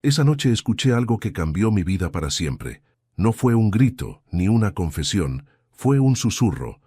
Esa noche escuché algo que cambió mi vida para siempre. No fue un grito, ni una confesión, fue un susurro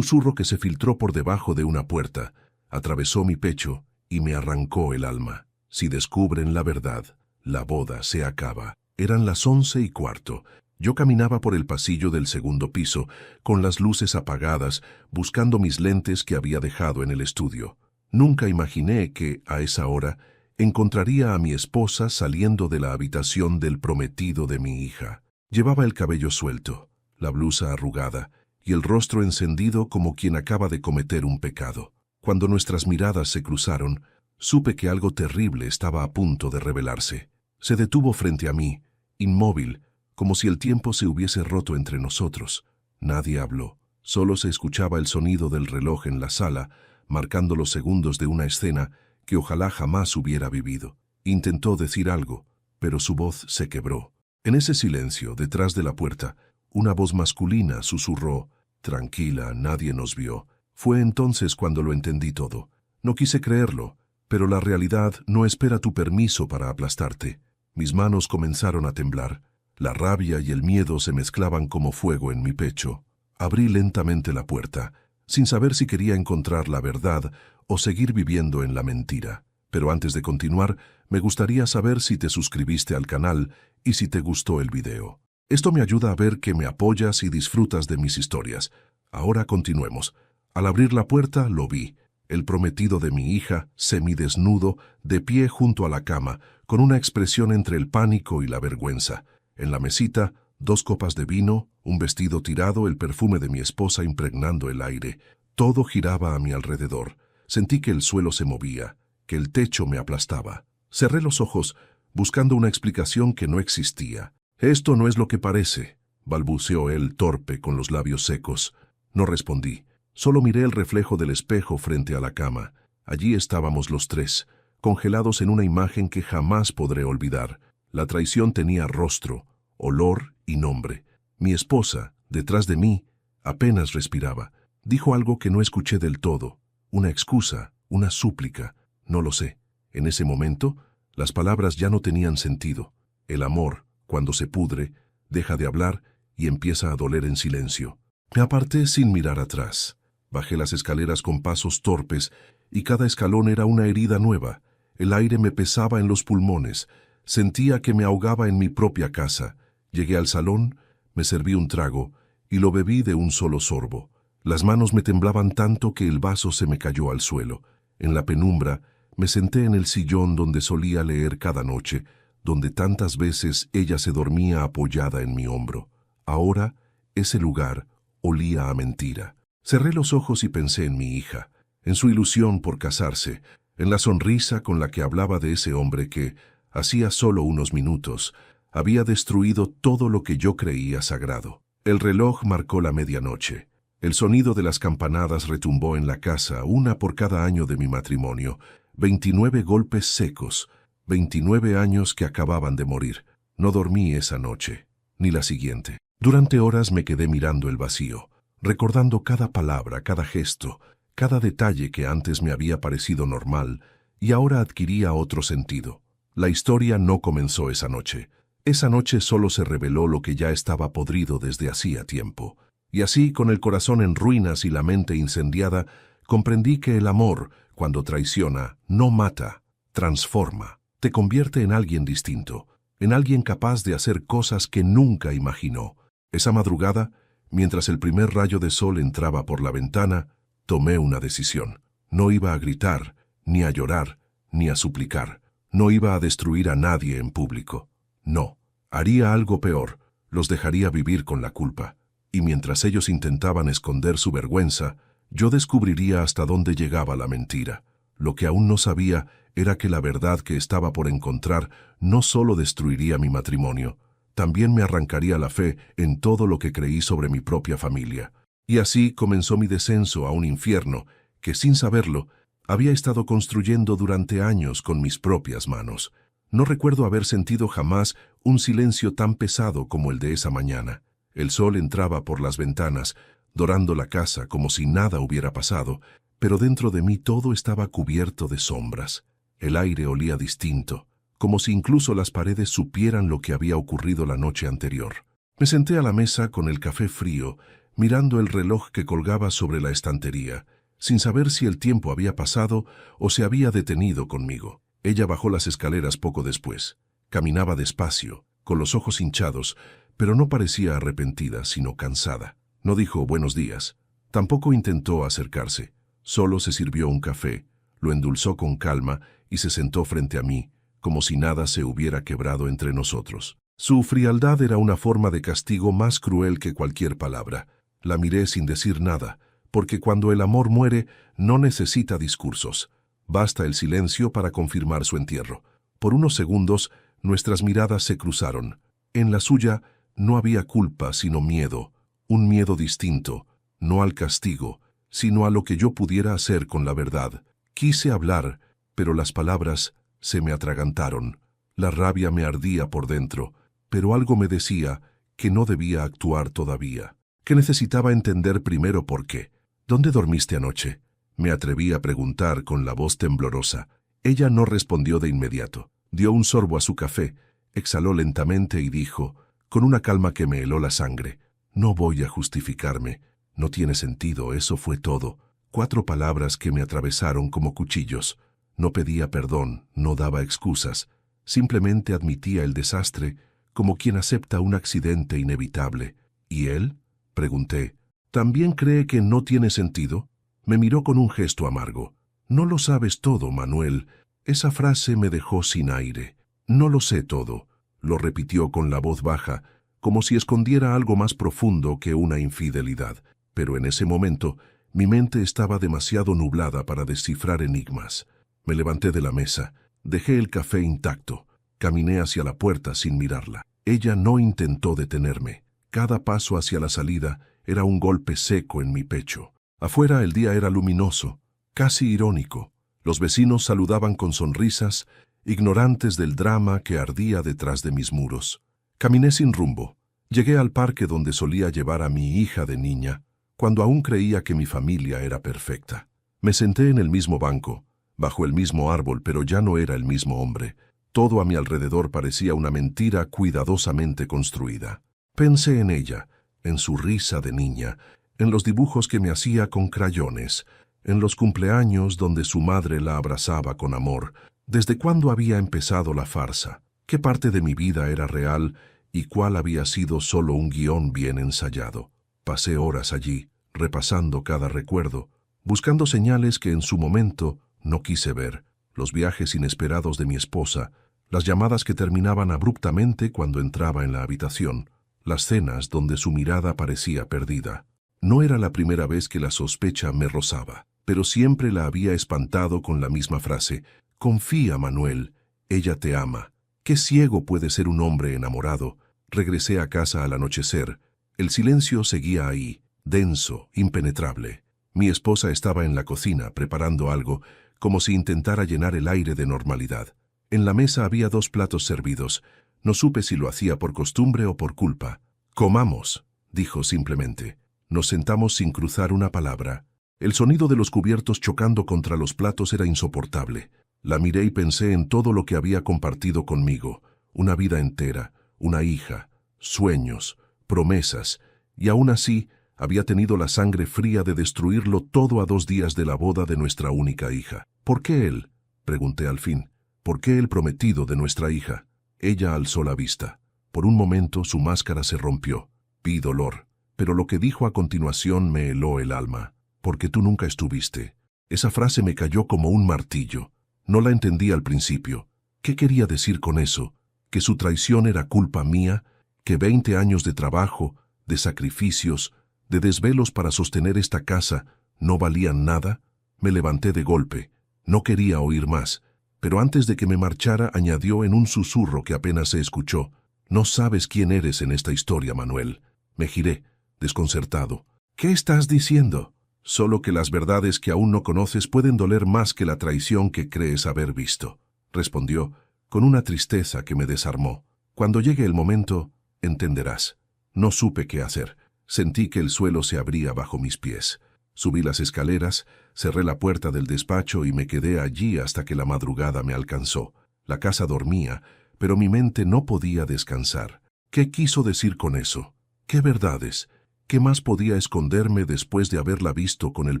que se filtró por debajo de una puerta, atravesó mi pecho y me arrancó el alma. Si descubren la verdad, la boda se acaba. Eran las 11:15. Yo caminaba por el pasillo del segundo piso, con las luces apagadas, buscando mis lentes que había dejado en el estudio. Nunca imaginé que, a esa hora, encontraría a mi esposa saliendo de la habitación del prometido de mi hija. Llevaba el cabello suelto, la blusa arrugada y el rostro encendido como quien acaba de cometer un pecado. Cuando nuestras miradas se cruzaron, supe que algo terrible estaba a punto de revelarse. Se detuvo frente a mí, inmóvil, como si el tiempo se hubiese roto entre nosotros. Nadie habló, solo se escuchaba el sonido del reloj en la sala, marcando los segundos de una escena que ojalá jamás hubiera vivido. Intentó decir algo, pero su voz se quebró. En ese silencio, detrás de la puerta, una voz masculina susurró: «Tranquila, nadie nos vio». Fue entonces cuando lo entendí todo. No quise creerlo, pero la realidad no espera tu permiso para aplastarte. Mis manos comenzaron a temblar. La rabia y el miedo se mezclaban como fuego en mi pecho. Abrí lentamente la puerta, sin saber si quería encontrar la verdad o seguir viviendo en la mentira. Pero antes de continuar, me gustaría saber si te suscribiste al canal y si te gustó el video. Esto me ayuda a ver que me apoyas y disfrutas de mis historias. Ahora continuemos. Al abrir la puerta, lo vi. El prometido de mi hija, semidesnudo, de pie junto a la cama, con una expresión entre el pánico y la vergüenza. En la mesita, 2 copas de vino, un vestido tirado, el perfume de mi esposa impregnando el aire. Todo giraba a mi alrededor. Sentí que el suelo se movía, que el techo me aplastaba. Cerré los ojos, buscando una explicación que no existía. «Esto no es lo que parece», balbuceó él, torpe, con los labios secos. No respondí. Solo miré el reflejo del espejo frente a la cama. Allí estábamos los tres, congelados en una imagen que jamás podré olvidar. La traición tenía rostro, olor y nombre. Mi esposa, detrás de mí, apenas respiraba. Dijo algo que no escuché del todo. Una excusa, una súplica, no lo sé. En ese momento, las palabras ya no tenían sentido. El amor, cuando se pudre, deja de hablar y empieza a doler en silencio. Me aparté sin mirar atrás. Bajé las escaleras con pasos torpes y cada escalón era una herida nueva. El aire me pesaba en los pulmones. Sentía que me ahogaba en mi propia casa. Llegué al salón, me serví un trago y lo bebí de un solo sorbo. Las manos me temblaban tanto que el vaso se me cayó al suelo. En la penumbra, me senté en el sillón donde solía leer cada noche, donde tantas veces ella se dormía apoyada en mi hombro. Ahora, ese lugar olía a mentira. Cerré los ojos y pensé en mi hija, en su ilusión por casarse, en la sonrisa con la que hablaba de ese hombre que, hacía solo unos minutos, había destruido todo lo que yo creía sagrado. El reloj marcó la medianoche. El sonido de las campanadas retumbó en la casa, una por cada año de mi matrimonio. 29 golpes secos, 29 años que acababan de morir. No dormí esa noche, ni la siguiente. Durante horas me quedé mirando el vacío, recordando cada palabra, cada gesto, cada detalle que antes me había parecido normal y ahora adquiría otro sentido. La historia no comenzó esa noche. Esa noche solo se reveló lo que ya estaba podrido desde hacía tiempo. Y así, con el corazón en ruinas y la mente incendiada, comprendí que el amor, cuando traiciona, no mata, transforma, te convierte en alguien distinto, en alguien capaz de hacer cosas que nunca imaginó. Esa madrugada, mientras el primer rayo de sol entraba por la ventana, tomé una decisión. No iba a gritar, ni a llorar, ni a suplicar. No iba a destruir a nadie en público. No, haría algo peor, los dejaría vivir con la culpa. Y mientras ellos intentaban esconder su vergüenza, yo descubriría hasta dónde llegaba la mentira. Lo que aún no sabía era que la verdad que estaba por encontrar no solo destruiría mi matrimonio, también me arrancaría la fe en todo lo que creí sobre mi propia familia. Y así comenzó mi descenso a un infierno que, sin saberlo, había estado construyendo durante años con mis propias manos. No recuerdo haber sentido jamás un silencio tan pesado como el de esa mañana. El sol entraba por las ventanas, dorando la casa como si nada hubiera pasado, pero dentro de mí todo estaba cubierto de sombras. El aire olía distinto, como si incluso las paredes supieran lo que había ocurrido la noche anterior. Me senté a la mesa con el café frío, mirando el reloj que colgaba sobre la estantería, sin saber si el tiempo había pasado o se había detenido conmigo. Ella bajó las escaleras poco después. Caminaba despacio, con los ojos hinchados, pero no parecía arrepentida, sino cansada. No dijo buenos días. Tampoco intentó acercarse. Solo se sirvió un café, lo endulzó con calma y se sentó frente a mí, como si nada se hubiera quebrado entre nosotros. Su frialdad era una forma de castigo más cruel que cualquier palabra. La miré sin decir nada, porque cuando el amor muere no necesita discursos. Basta el silencio para confirmar su entierro. Por unos segundos nuestras miradas se cruzaron. En la suya no había culpa sino miedo, un miedo distinto, no al castigo, sino a lo que yo pudiera hacer con la verdad. Quise hablar, pero las palabras se me atragantaron. La rabia me ardía por dentro, pero algo me decía que no debía actuar todavía, que necesitaba entender primero por qué. ¿Dónde dormiste anoche?, me atreví a preguntar con la voz temblorosa. Ella no respondió de inmediato. Dio un sorbo a su café, exhaló lentamente y dijo, con una calma que me heló la sangre: no voy a justificarme. No tiene sentido, eso fue todo. 4 palabras que me atravesaron como cuchillos. No pedía perdón, no daba excusas. Simplemente admitía el desastre como quien acepta un accidente inevitable. ¿Y él?, pregunté. ¿También cree que no tiene sentido? Me miró con un gesto amargo. No lo sabes todo, Manuel. Esa frase me dejó sin aire. No lo sé todo, lo repitió con la voz baja, como si escondiera algo más profundo que una infidelidad. Pero en ese momento, mi mente estaba demasiado nublada para descifrar enigmas. Me levanté de la mesa, dejé el café intacto, caminé hacia la puerta sin mirarla. Ella no intentó detenerme. Cada paso hacia la salida era un golpe seco en mi pecho. Afuera el día era luminoso, casi irónico. Los vecinos saludaban con sonrisas, ignorantes del drama que ardía detrás de mis muros. Caminé sin rumbo. Llegué al parque donde solía llevar a mi hija de niña, cuando aún creía que mi familia era perfecta. Me senté en el mismo banco, bajo el mismo árbol, pero ya no era el mismo hombre. Todo a mi alrededor parecía una mentira cuidadosamente construida. Pensé en ella, en su risa de niña, en los dibujos que me hacía con crayones, en los cumpleaños donde su madre la abrazaba con amor. ¿Desde cuándo había empezado la farsa? ¿Qué parte de mi vida era real y cuál había sido solo un guión bien ensayado? Pasé horas allí, repasando cada recuerdo, buscando señales que en su momento no quise ver, los viajes inesperados de mi esposa, las llamadas que terminaban abruptamente cuando entraba en la habitación, las cenas donde su mirada parecía perdida. No era la primera vez que la sospecha me rozaba, pero siempre la había espantado con la misma frase: confía, Manuel, ella te ama. ¿Qué ciego puede ser un hombre enamorado? Regresé a casa al anochecer. El silencio seguía ahí, denso, impenetrable. Mi esposa estaba en la cocina preparando algo, como si intentara llenar el aire de normalidad. En la mesa había 2 platos servidos. No supe si lo hacía por costumbre o por culpa. «Comamos», dijo simplemente. Nos sentamos sin cruzar una palabra. El sonido de los cubiertos chocando contra los platos era insoportable. La miré y pensé en todo lo que había compartido conmigo. Una vida entera, una hija, sueños, promesas, y aún así había tenido la sangre fría de destruirlo todo a 2 días de la boda de nuestra única hija. «¿Por qué él?», pregunté al fin. «¿Por qué el prometido de nuestra hija?». Ella alzó la vista. Por un momento su máscara se rompió. Vi dolor, pero lo que dijo a continuación me heló el alma. «Porque tú nunca estuviste». Esa frase me cayó como un martillo. No la entendí al principio. ¿Qué quería decir con eso? ¿Que su traición era culpa mía? ¿Que 20 años de trabajo, de sacrificios, de desvelos para sostener esta casa no valían nada? Me levanté de golpe. No quería oír más, pero antes de que me marchara añadió en un susurro que apenas se escuchó: «No sabes quién eres en esta historia, Manuel». Me giré, desconcertado. «¿Qué estás diciendo?». «Solo que las verdades que aún no conoces pueden doler más que la traición que crees haber visto», respondió, con una tristeza que me desarmó. «Cuando llegue el momento, entenderás». No supe qué hacer. Sentí que el suelo se abría bajo mis pies. Subí las escaleras, cerré la puerta del despacho y me quedé allí hasta que la madrugada me alcanzó. La casa dormía, pero mi mente no podía descansar. ¿Qué quiso decir con eso? ¿Qué verdades? ¿Qué más podía esconderme después de haberla visto con el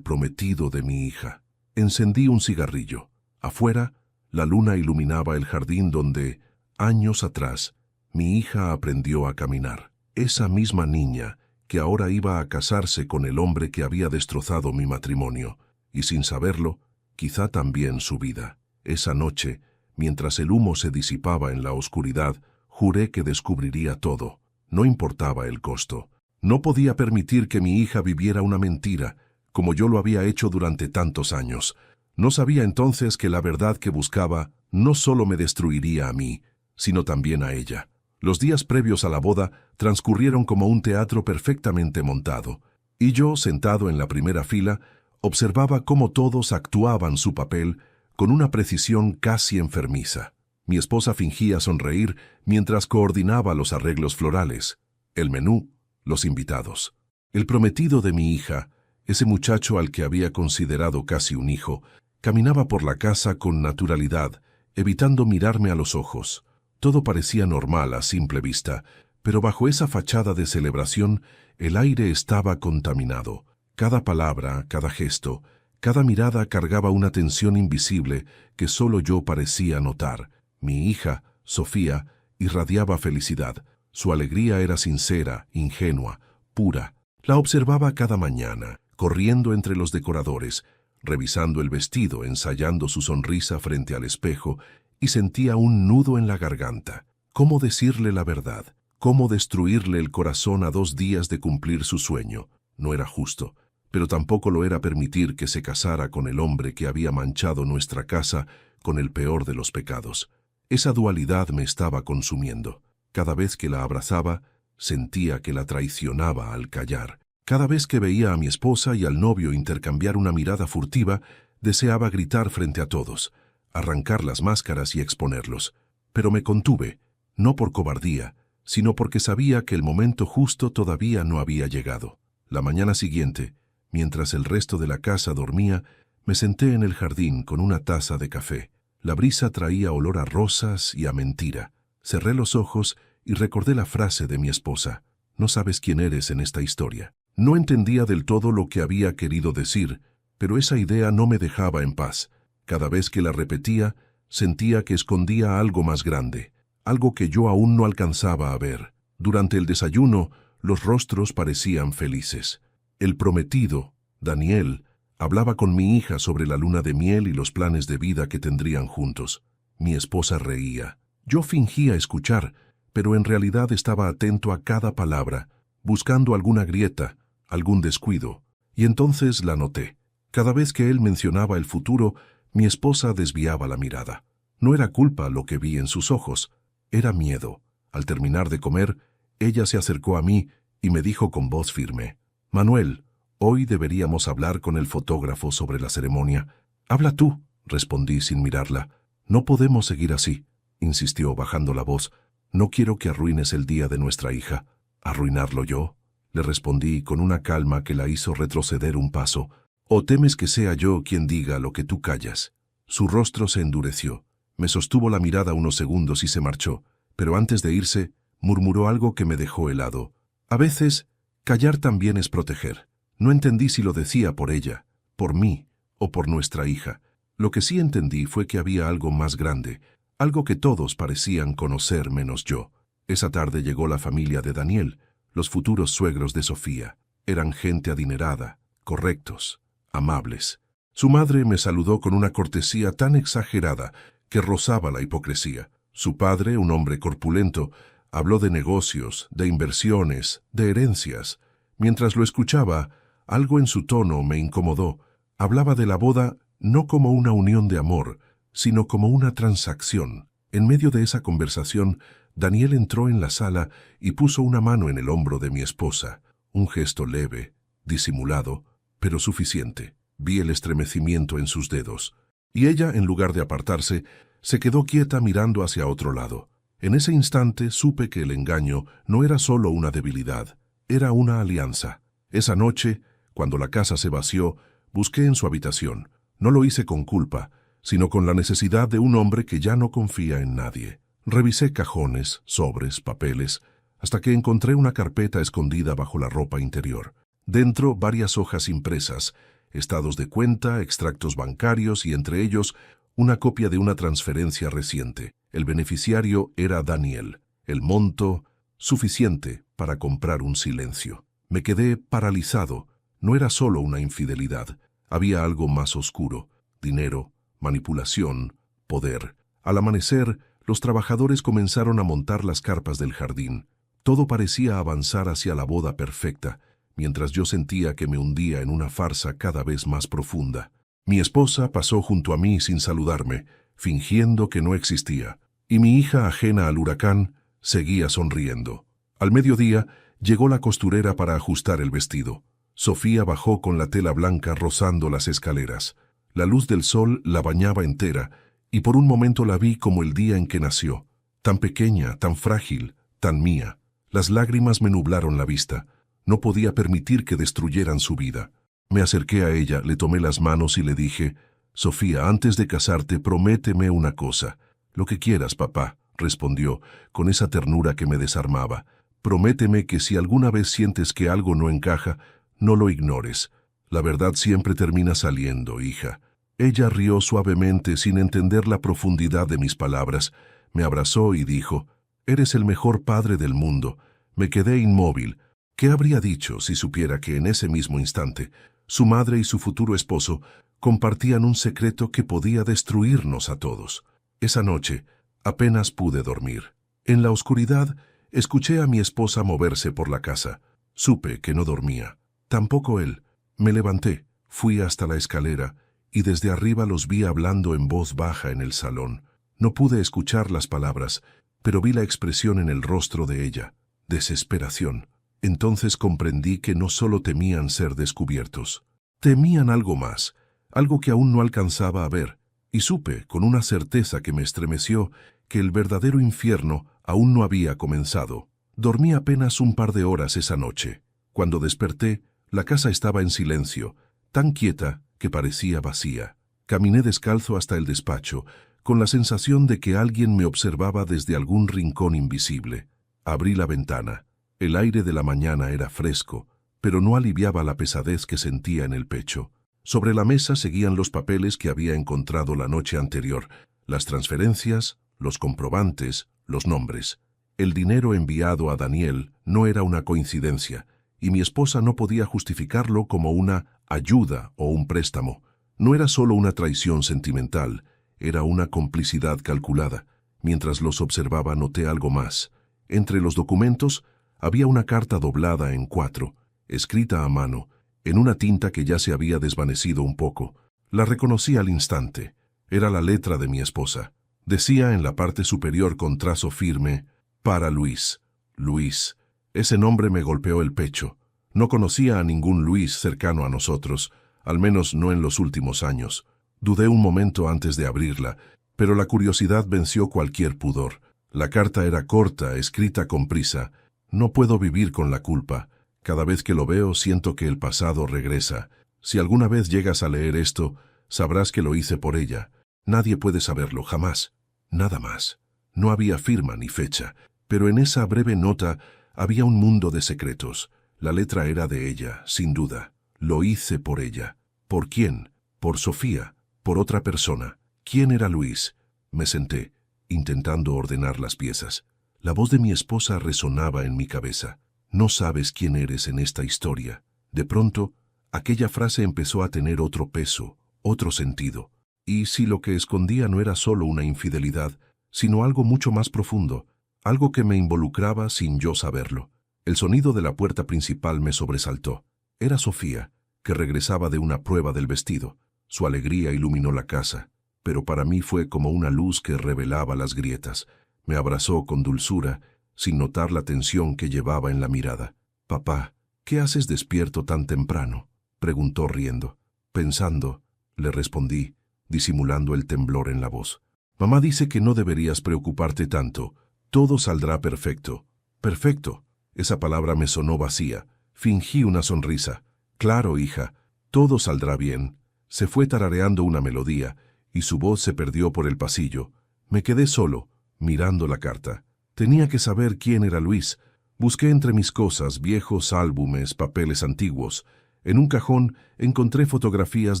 prometido de mi hija? Encendí un cigarrillo. Afuera, la luna iluminaba el jardín donde, años atrás, mi hija aprendió a caminar. Esa misma niña que ahora iba a casarse con el hombre que había destrozado mi matrimonio, y sin saberlo, quizá también su vida. Esa noche, mientras el humo se disipaba en la oscuridad, juré que descubriría todo. No importaba el costo. No podía permitir que mi hija viviera una mentira, como yo lo había hecho durante tantos años. No sabía entonces que la verdad que buscaba no solo me destruiría a mí, sino también a ella. Los días previos a la boda transcurrieron como un teatro perfectamente montado, y yo, sentado en la primera fila, observaba cómo todos actuaban su papel con una precisión casi enfermiza. Mi esposa fingía sonreír mientras coordinaba los arreglos florales, el menú, los invitados. El prometido de mi hija, ese muchacho al que había considerado casi un hijo, caminaba por la casa con naturalidad, evitando mirarme a los ojos. Todo parecía normal a simple vista, pero bajo esa fachada de celebración, el aire estaba contaminado. Cada palabra, cada gesto, cada mirada cargaba una tensión invisible que solo yo parecía notar. Mi hija, Sofía, irradiaba felicidad. Su alegría era sincera, ingenua, pura. La observaba cada mañana, corriendo entre los decoradores, revisando el vestido, ensayando su sonrisa frente al espejo, y sentía un nudo en la garganta. ¿Cómo decirle la verdad? ¿Cómo destruirle el corazón a 2 días de cumplir su sueño? No era justo, pero tampoco lo era permitir que se casara con el hombre que había manchado nuestra casa con el peor de los pecados. Esa dualidad me estaba consumiendo. Cada vez que la abrazaba, sentía que la traicionaba al callar. Cada vez que veía a mi esposa y al novio intercambiar una mirada furtiva, deseaba gritar frente a todos, arrancar las máscaras y exponerlos. Pero me contuve, no por cobardía, sino porque sabía que el momento justo todavía no había llegado. La mañana siguiente, mientras el resto de la casa dormía, me senté en el jardín con una taza de café. La brisa traía olor a rosas y a mentira. Cerré los ojos y recordé la frase de mi esposa: «No sabes quién eres en esta historia». No entendía del todo lo que había querido decir, pero esa idea no me dejaba en paz. Cada vez que la repetía, sentía que escondía algo más grande, algo que yo aún no alcanzaba a ver. Durante el desayuno, los rostros parecían felices. El prometido, Daniel, hablaba con mi hija sobre la luna de miel y los planes de vida que tendrían juntos. Mi esposa reía. Yo fingía escuchar, pero en realidad estaba atento a cada palabra, buscando alguna grieta, algún descuido. Y entonces la noté. Cada vez que él mencionaba el futuro, mi esposa desviaba la mirada. No era culpa lo que vi en sus ojos, era miedo. Al terminar de comer, ella se acercó a mí y me dijo con voz firme: «Manuel, hoy deberíamos hablar con el fotógrafo sobre la ceremonia». «Habla tú», respondí sin mirarla. «No podemos seguir así», insistió bajando la voz. «No quiero que arruines el día de nuestra hija». «¿Arruinarlo yo?», le respondí con una calma que la hizo retroceder un paso. «¿O temes que sea yo quien diga lo que tú callas?». Su rostro se endureció. Me sostuvo la mirada unos segundos y se marchó, pero antes de irse, murmuró algo que me dejó helado. «A veces, callar también es proteger». No entendí si lo decía por ella, por mí o por nuestra hija. Lo que sí entendí fue que había algo más grande, algo que todos parecían conocer menos yo. Esa tarde llegó la familia de Daniel, los futuros suegros de Sofía. Eran gente adinerada, correctos, amables. Su madre me saludó con una cortesía tan exagerada que rozaba la hipocresía. Su padre, un hombre corpulento, habló de negocios, de inversiones, de herencias. Mientras lo escuchaba, algo en su tono me incomodó. Hablaba de la boda no como una unión de amor, sino como una transacción. En medio de esa conversación, Daniel entró en la sala y puso una mano en el hombro de mi esposa. Un gesto leve, disimulado, pero suficiente. Vi el estremecimiento en sus dedos. Y ella, en lugar de apartarse, se quedó quieta mirando hacia otro lado. En ese instante supe que el engaño no era solo una debilidad, era una alianza. Esa noche, cuando la casa se vació, busqué en su habitación. No lo hice con culpa, sino con la necesidad de un hombre que ya no confía en nadie. Revisé cajones, sobres, papeles, hasta que encontré una carpeta escondida bajo la ropa interior. Dentro, varias hojas impresas, estados de cuenta, extractos bancarios y entre ellos una copia de una transferencia reciente. El beneficiario era Daniel. El monto, suficiente para comprar un silencio. Me quedé paralizado. No era solo una infidelidad. Había algo más oscuro. Dinero, manipulación, poder. Al amanecer, los trabajadores comenzaron a montar las carpas del jardín. Todo parecía avanzar hacia la boda perfecta, mientras yo sentía que me hundía en una farsa cada vez más profunda. Mi esposa pasó junto a mí sin saludarme, fingiendo que no existía, y mi hija, ajena al huracán, seguía sonriendo. Al mediodía, llegó la costurera para ajustar el vestido. Sofía bajó con la tela blanca rozando las escaleras. La luz del sol la bañaba entera, y por un momento la vi como el día en que nació, tan pequeña, tan frágil, tan mía. Las lágrimas me nublaron la vista. No podía permitir que destruyeran su vida. Me acerqué a ella, le tomé las manos y le dije, «Sofía, antes de casarte, prométeme una cosa». «Lo que quieras, papá», respondió, con esa ternura que me desarmaba. «Prométeme que si alguna vez sientes que algo no encaja, no lo ignores. La verdad siempre termina saliendo, hija». Ella rió suavemente sin entender la profundidad de mis palabras. Me abrazó y dijo, «Eres el mejor padre del mundo». Me quedé inmóvil. ¿Qué habría dicho si supiera que en ese mismo instante su madre y su futuro esposo compartían un secreto que podía destruirnos a todos? Esa noche apenas pude dormir. En la oscuridad escuché a mi esposa moverse por la casa. Supe que no dormía. Tampoco él. Me levanté, fui hasta la escalera y desde arriba los vi hablando en voz baja en el salón. No pude escuchar las palabras, pero vi la expresión en el rostro de ella. Desesperación. Entonces comprendí que no solo temían ser descubiertos. Temían algo más, algo que aún no alcanzaba a ver, y supe, con una certeza que me estremeció, que el verdadero infierno aún no había comenzado. Dormí apenas un par de horas esa noche. Cuando desperté, la casa estaba en silencio, tan quieta que parecía vacía. Caminé descalzo hasta el despacho, con la sensación de que alguien me observaba desde algún rincón invisible. Abrí la ventana. El aire de la mañana era fresco, pero no aliviaba la pesadez que sentía en el pecho. Sobre la mesa seguían los papeles que había encontrado la noche anterior, las transferencias, los comprobantes, los nombres. El dinero enviado a Daniel no era una coincidencia, y mi esposa no podía justificarlo como una ayuda o un préstamo. No era solo una traición sentimental, era una complicidad calculada. Mientras los observaba noté algo más. Entre los documentos había una carta doblada en 4, escrita a mano, en una tinta que ya se había desvanecido un poco. La reconocí al instante. Era la letra de mi esposa. Decía en la parte superior con trazo firme, «Para Luis». Luis. Ese nombre me golpeó el pecho. No conocía a ningún Luis cercano a nosotros, al menos no en los últimos años. Dudé un momento antes de abrirla, pero la curiosidad venció cualquier pudor. La carta era corta, escrita con prisa. «No puedo vivir con la culpa. Cada vez que lo veo siento que el pasado regresa. Si alguna vez llegas a leer esto, sabrás que lo hice por ella. Nadie puede saberlo, jamás. Nada más». No había firma ni fecha, pero en esa breve nota había un mundo de secretos. La letra era de ella, sin duda. Lo hice por ella. ¿Por quién? Por Sofía. Por otra persona. ¿Quién era Luis? Me senté, intentando ordenar las piezas. La voz de mi esposa resonaba en mi cabeza. «No sabes quién eres en esta historia». De pronto, aquella frase empezó a tener otro peso, otro sentido. Y si lo que escondía no era solo una infidelidad, sino algo mucho más profundo, algo que me involucraba sin yo saberlo. El sonido de la puerta principal me sobresaltó. Era Sofía, que regresaba de una prueba del vestido. Su alegría iluminó la casa, pero para mí fue como una luz que revelaba las grietas. Me abrazó con dulzura, sin notar la tensión que llevaba en la mirada. «Papá, ¿qué haces despierto tan temprano?», preguntó riendo. «Pensando», le respondí, disimulando el temblor en la voz. «Mamá dice que no deberías preocuparte tanto. Todo saldrá perfecto». «Perfecto». Esa palabra me sonó vacía. Fingí una sonrisa. «Claro, hija, todo saldrá bien». Se fue tarareando una melodía, y su voz se perdió por el pasillo. Me quedé solo, mirando la carta. Tenía que saber quién era Luis. Busqué entre mis cosas, viejos álbumes, papeles antiguos. En un cajón encontré fotografías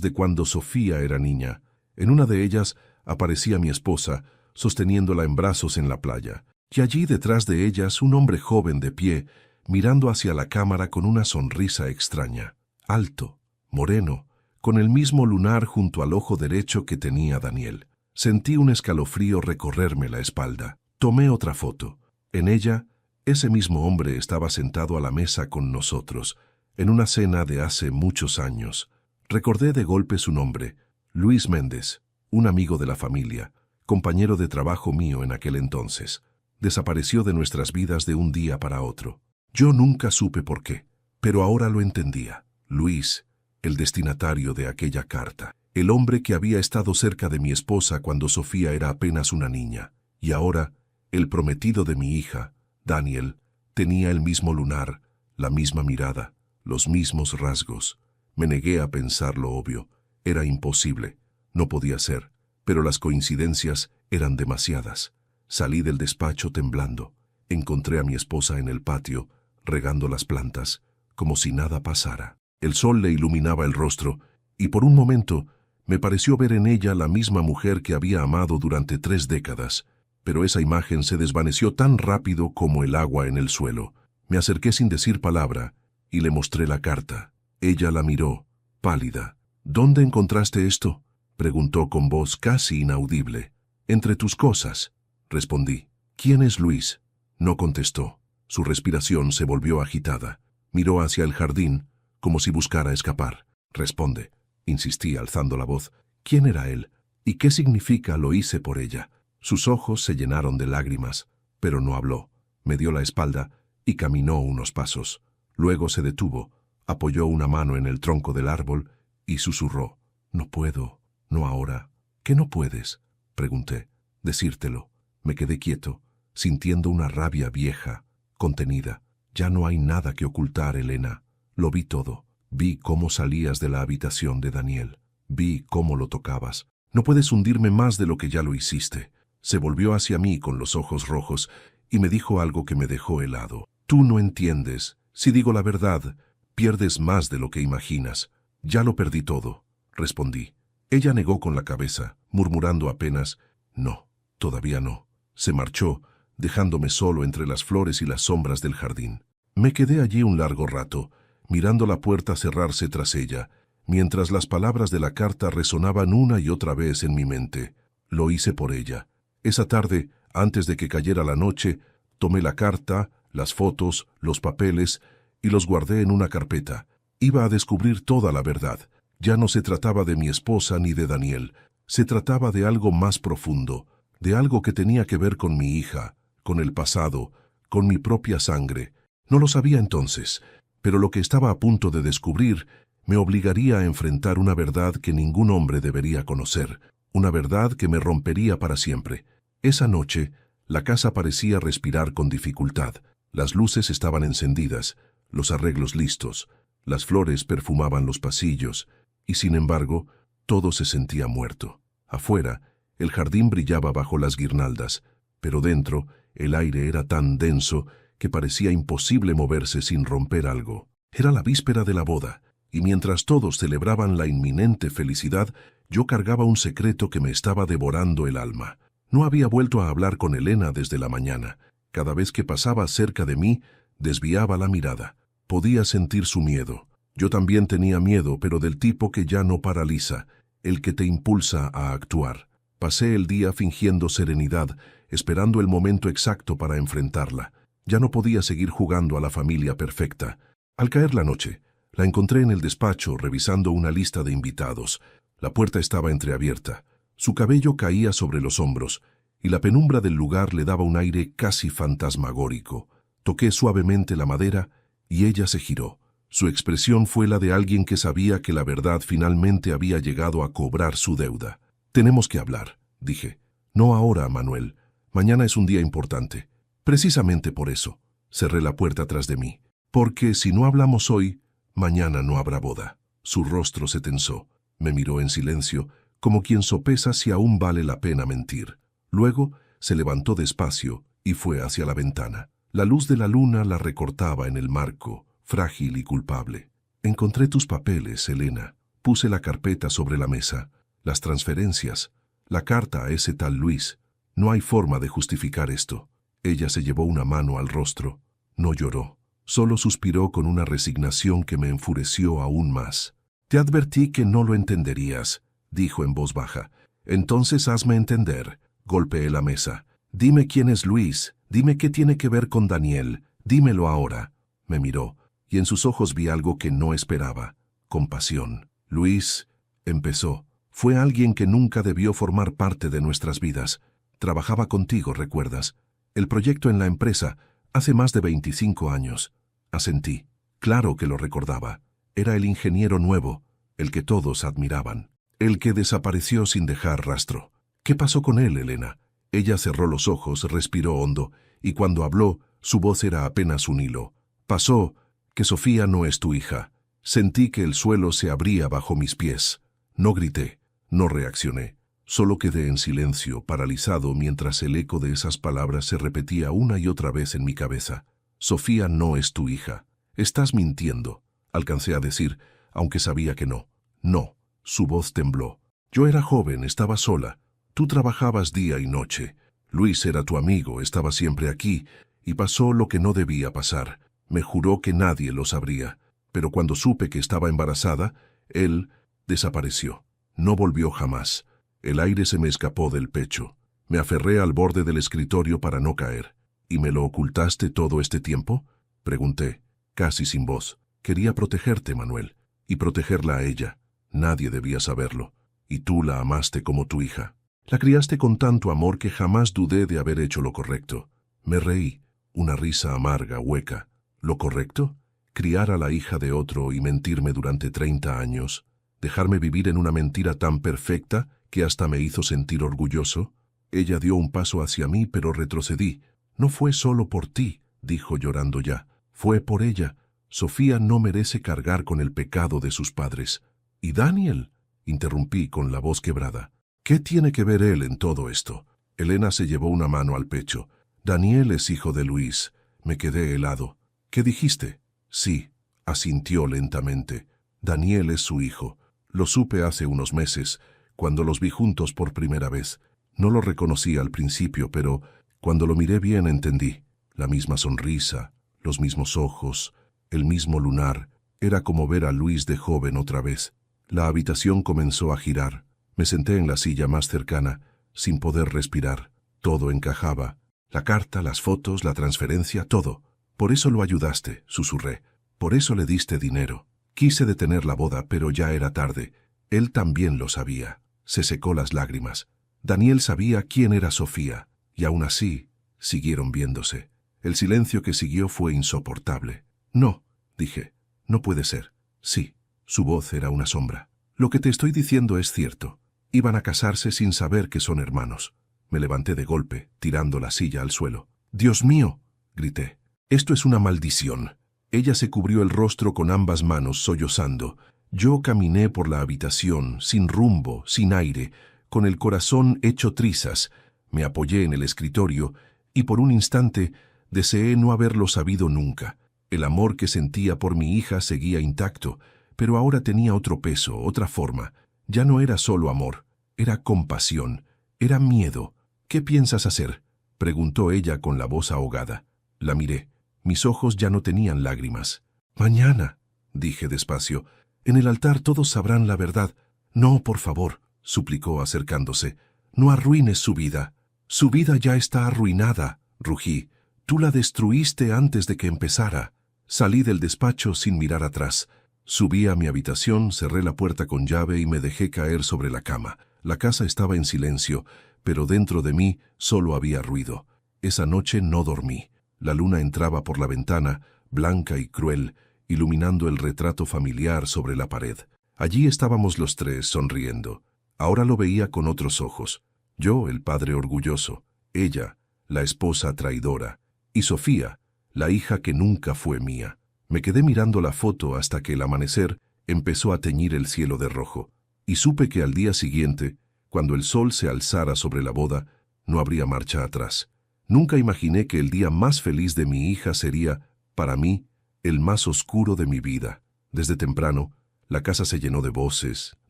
de cuando Sofía era niña. En una de ellas aparecía mi esposa, sosteniéndola en brazos en la playa. Y allí detrás de ellas un hombre joven de pie, mirando hacia la cámara con una sonrisa extraña. Alto, moreno, con el mismo lunar junto al ojo derecho que tenía Daniel. Sentí un escalofrío recorrerme la espalda. Tomé otra foto. En ella, ese mismo hombre estaba sentado a la mesa con nosotros, en una cena de hace muchos años. Recordé de golpe su nombre, Luis Méndez, un amigo de la familia, compañero de trabajo mío en aquel entonces. Desapareció de nuestras vidas de un día para otro. Yo nunca supe por qué, pero ahora lo entendía. Luis, el destinatario de aquella carta, el hombre que había estado cerca de mi esposa cuando Sofía era apenas una niña, y ahora, el prometido de mi hija, Daniel, tenía el mismo lunar, la misma mirada, los mismos rasgos. Me negué a pensar lo obvio. Era imposible, no podía ser, pero las coincidencias eran demasiadas. Salí del despacho temblando. Encontré a mi esposa en el patio, regando las plantas, como si nada pasara. El sol le iluminaba el rostro, y por un momento me pareció ver en ella la misma mujer que había amado durante 3 décadas, pero esa imagen se desvaneció tan rápido como el agua en el suelo. Me acerqué sin decir palabra, y le mostré la carta. Ella la miró, pálida. «¿Dónde encontraste esto?», preguntó con voz casi inaudible. «Entre tus cosas», respondí. «¿Quién es Luis?». No contestó. Su respiración se volvió agitada. Miró hacia el jardín, como si buscara escapar. «Responde», insistí alzando la voz. «¿Quién era él? ¿Y qué significa lo hice por ella?». Sus ojos se llenaron de lágrimas, pero no habló. Me dio la espalda y caminó unos pasos. Luego se detuvo, apoyó una mano en el tronco del árbol y susurró. «No puedo, no ahora». «¿Qué no puedes?», pregunté. «Decírtelo». Me quedé quieto, sintiendo una rabia vieja, contenida. «Ya no hay nada que ocultar, Elena. Lo vi todo. Vi cómo salías de la habitación de Daniel. Vi cómo lo tocabas. No puedes hundirme más de lo que ya lo hiciste». Se volvió hacia mí con los ojos rojos y me dijo algo que me dejó helado. «Tú no entiendes. Si digo la verdad, pierdes más de lo que imaginas». «Ya lo perdí todo», respondí. Ella negó con la cabeza, murmurando apenas, «No, todavía no». Se marchó, dejándome solo entre las flores y las sombras del jardín. Me quedé allí un largo rato, mirando la puerta cerrarse tras ella, mientras las palabras de la carta resonaban una y otra vez en mi mente. Lo hice por ella. Esa tarde, antes de que cayera la noche, tomé la carta, las fotos, los papeles y los guardé en una carpeta. Iba a descubrir toda la verdad. Ya no se trataba de mi esposa ni de Daniel. Se trataba de algo más profundo, de algo que tenía que ver con mi hija, con el pasado, con mi propia sangre. No lo sabía entonces, pero lo que estaba a punto de descubrir me obligaría a enfrentar una verdad que ningún hombre debería conocer, una verdad que me rompería para siempre. Esa noche, la casa parecía respirar con dificultad. Las luces estaban encendidas, los arreglos listos, las flores perfumaban los pasillos, y sin embargo, todo se sentía muerto. Afuera, el jardín brillaba bajo las guirnaldas, pero dentro, el aire era tan denso que parecía imposible moverse sin romper algo. Era la víspera de la boda, y mientras todos celebraban la inminente felicidad, yo cargaba un secreto que me estaba devorando el alma. No había vuelto a hablar con Elena desde la mañana. Cada vez que pasaba cerca de mí, desviaba la mirada. Podía sentir su miedo. Yo también tenía miedo, pero del tipo que ya no paraliza, el que te impulsa a actuar. Pasé el día fingiendo serenidad, esperando el momento exacto para enfrentarla. Ya no podía seguir jugando a la familia perfecta. Al caer la noche, la encontré en el despacho revisando una lista de invitados. La puerta estaba entreabierta. Su cabello caía sobre los hombros, y la penumbra del lugar le daba un aire casi fantasmagórico. Toqué suavemente la madera, y ella se giró. Su expresión fue la de alguien que sabía que la verdad finalmente había llegado a cobrar su deuda. «Tenemos que hablar», dije. «No ahora, Manuel. Mañana es un día importante». «Precisamente por eso», cerré la puerta tras de mí. «Porque si no hablamos hoy, mañana no habrá boda». Su rostro se tensó. Me miró en silencio, como quien sopesa si aún vale la pena mentir. Luego se levantó despacio y fue hacia la ventana. La luz de la luna la recortaba en el marco, frágil y culpable. Encontré tus papeles, Elena. Puse la carpeta sobre la mesa. Las transferencias. La carta a ese tal Luis. No hay forma de justificar esto. Ella se llevó una mano al rostro. No lloró. Solo suspiró con una resignación que me enfureció aún más. Te advertí que no lo entenderías, dijo en voz baja. Entonces hazme entender. Golpeé la mesa. Dime quién es Luis. Dime qué tiene que ver con Daniel. Dímelo ahora. Me miró, y en sus ojos vi algo que no esperaba. Compasión. Luis, empezó, fue alguien que nunca debió formar parte de nuestras vidas. Trabajaba contigo, ¿recuerdas? El proyecto en la empresa, hace más de 25 años. Asentí. Claro que lo recordaba. Era el ingeniero nuevo, el que todos admiraban. El que desapareció sin dejar rastro. ¿Qué pasó con él, Elena? Ella cerró los ojos, respiró hondo, y cuando habló, su voz era apenas un hilo. Pasó que Sofía no es tu hija. Sentí que el suelo se abría bajo mis pies. No grité, no reaccioné. Solo quedé en silencio, paralizado, mientras el eco de esas palabras se repetía una y otra vez en mi cabeza. Sofía no es tu hija. Estás mintiendo, alcancé a decir, aunque sabía que no. No, su voz tembló. Yo era joven, estaba sola. Tú trabajabas día y noche. Luis era tu amigo, estaba siempre aquí, y pasó lo que no debía pasar. Me juró que nadie lo sabría, pero cuando supe que estaba embarazada, él desapareció. No volvió jamás. El aire se me escapó del pecho. Me aferré al borde del escritorio para no caer. ¿Y me lo ocultaste todo este tiempo? Pregunté, casi sin voz. Quería protegerte, Manuel, y protegerla a ella. Nadie debía saberlo. Y tú la amaste como tu hija. La criaste con tanto amor que jamás dudé de haber hecho lo correcto. Me reí, una risa amarga, hueca. ¿Lo correcto? Criar a la hija de otro y mentirme durante 30 años. Dejarme vivir en una mentira tan perfecta que hasta me hizo sentir orgulloso. Ella dio un paso hacia mí, pero retrocedí. No fue solo por ti, dijo llorando ya. Fue por ella. Sofía no merece cargar con el pecado de sus padres. ¿Y Daniel? Interrumpí con la voz quebrada. ¿Qué tiene que ver él en todo esto? Elena se llevó una mano al pecho. Daniel es hijo de Luis. Me quedé helado. ¿Qué dijiste? Sí, asintió lentamente. Daniel es su hijo. Lo supe hace unos meses, cuando los vi juntos por primera vez. No lo reconocí al principio, pero cuando lo miré bien entendí. La misma sonrisa, los mismos ojos, el mismo lunar. Era como ver a Luis de joven otra vez. La habitación comenzó a girar. Me senté en la silla más cercana, sin poder respirar. Todo encajaba. La carta, las fotos, la transferencia, todo. Por eso lo ayudaste, susurré. Por eso le diste dinero. Quise detener la boda, pero ya era tarde. Él también lo sabía. Se secó las lágrimas. Daniel sabía quién era Sofía, y aún así siguieron viéndose. El silencio que siguió fue insoportable. No, dije. No puede ser. Sí. Su voz era una sombra. Lo que te estoy diciendo es cierto. Iban a casarse sin saber que son hermanos. Me levanté de golpe, tirando la silla al suelo. ¡Dios mío!, grité. Esto es una maldición. Ella se cubrió el rostro con ambas manos, sollozando. Yo caminé por la habitación, sin rumbo, sin aire, con el corazón hecho trizas. Me apoyé en el escritorio y por un instante deseé no haberlo sabido nunca. El amor que sentía por mi hija seguía intacto, pero ahora tenía otro peso, otra forma. Ya no era solo amor, era compasión, era miedo. ¿Qué piensas hacer?, preguntó ella con la voz ahogada. La miré. Mis ojos ya no tenían lágrimas. Mañana, dije despacio, en el altar todos sabrán la verdad. No, por favor, suplicó acercándose. No arruines su vida. Su vida ya está arruinada, rugí. Tú la destruiste antes de que empezara. Salí del despacho sin mirar atrás. Subí a mi habitación, cerré la puerta con llave y me dejé caer sobre la cama. La casa estaba en silencio, pero dentro de mí solo había ruido. Esa noche no dormí. La luna entraba por la ventana, blanca y cruel, iluminando el retrato familiar sobre la pared. Allí estábamos los tres, sonriendo. Ahora lo veía con otros ojos. Yo, el padre orgulloso. Ella, la esposa traidora. Y Sofía, la hija que nunca fue mía. Me quedé mirando la foto hasta que el amanecer empezó a teñir el cielo de rojo. y supe que al día siguiente, cuando el sol se alzara sobre la boda, no habría marcha atrás. Nunca imaginé que el día más feliz de mi hija sería, para mí, el más oscuro de mi vida. Desde temprano, la casa se llenó de voces,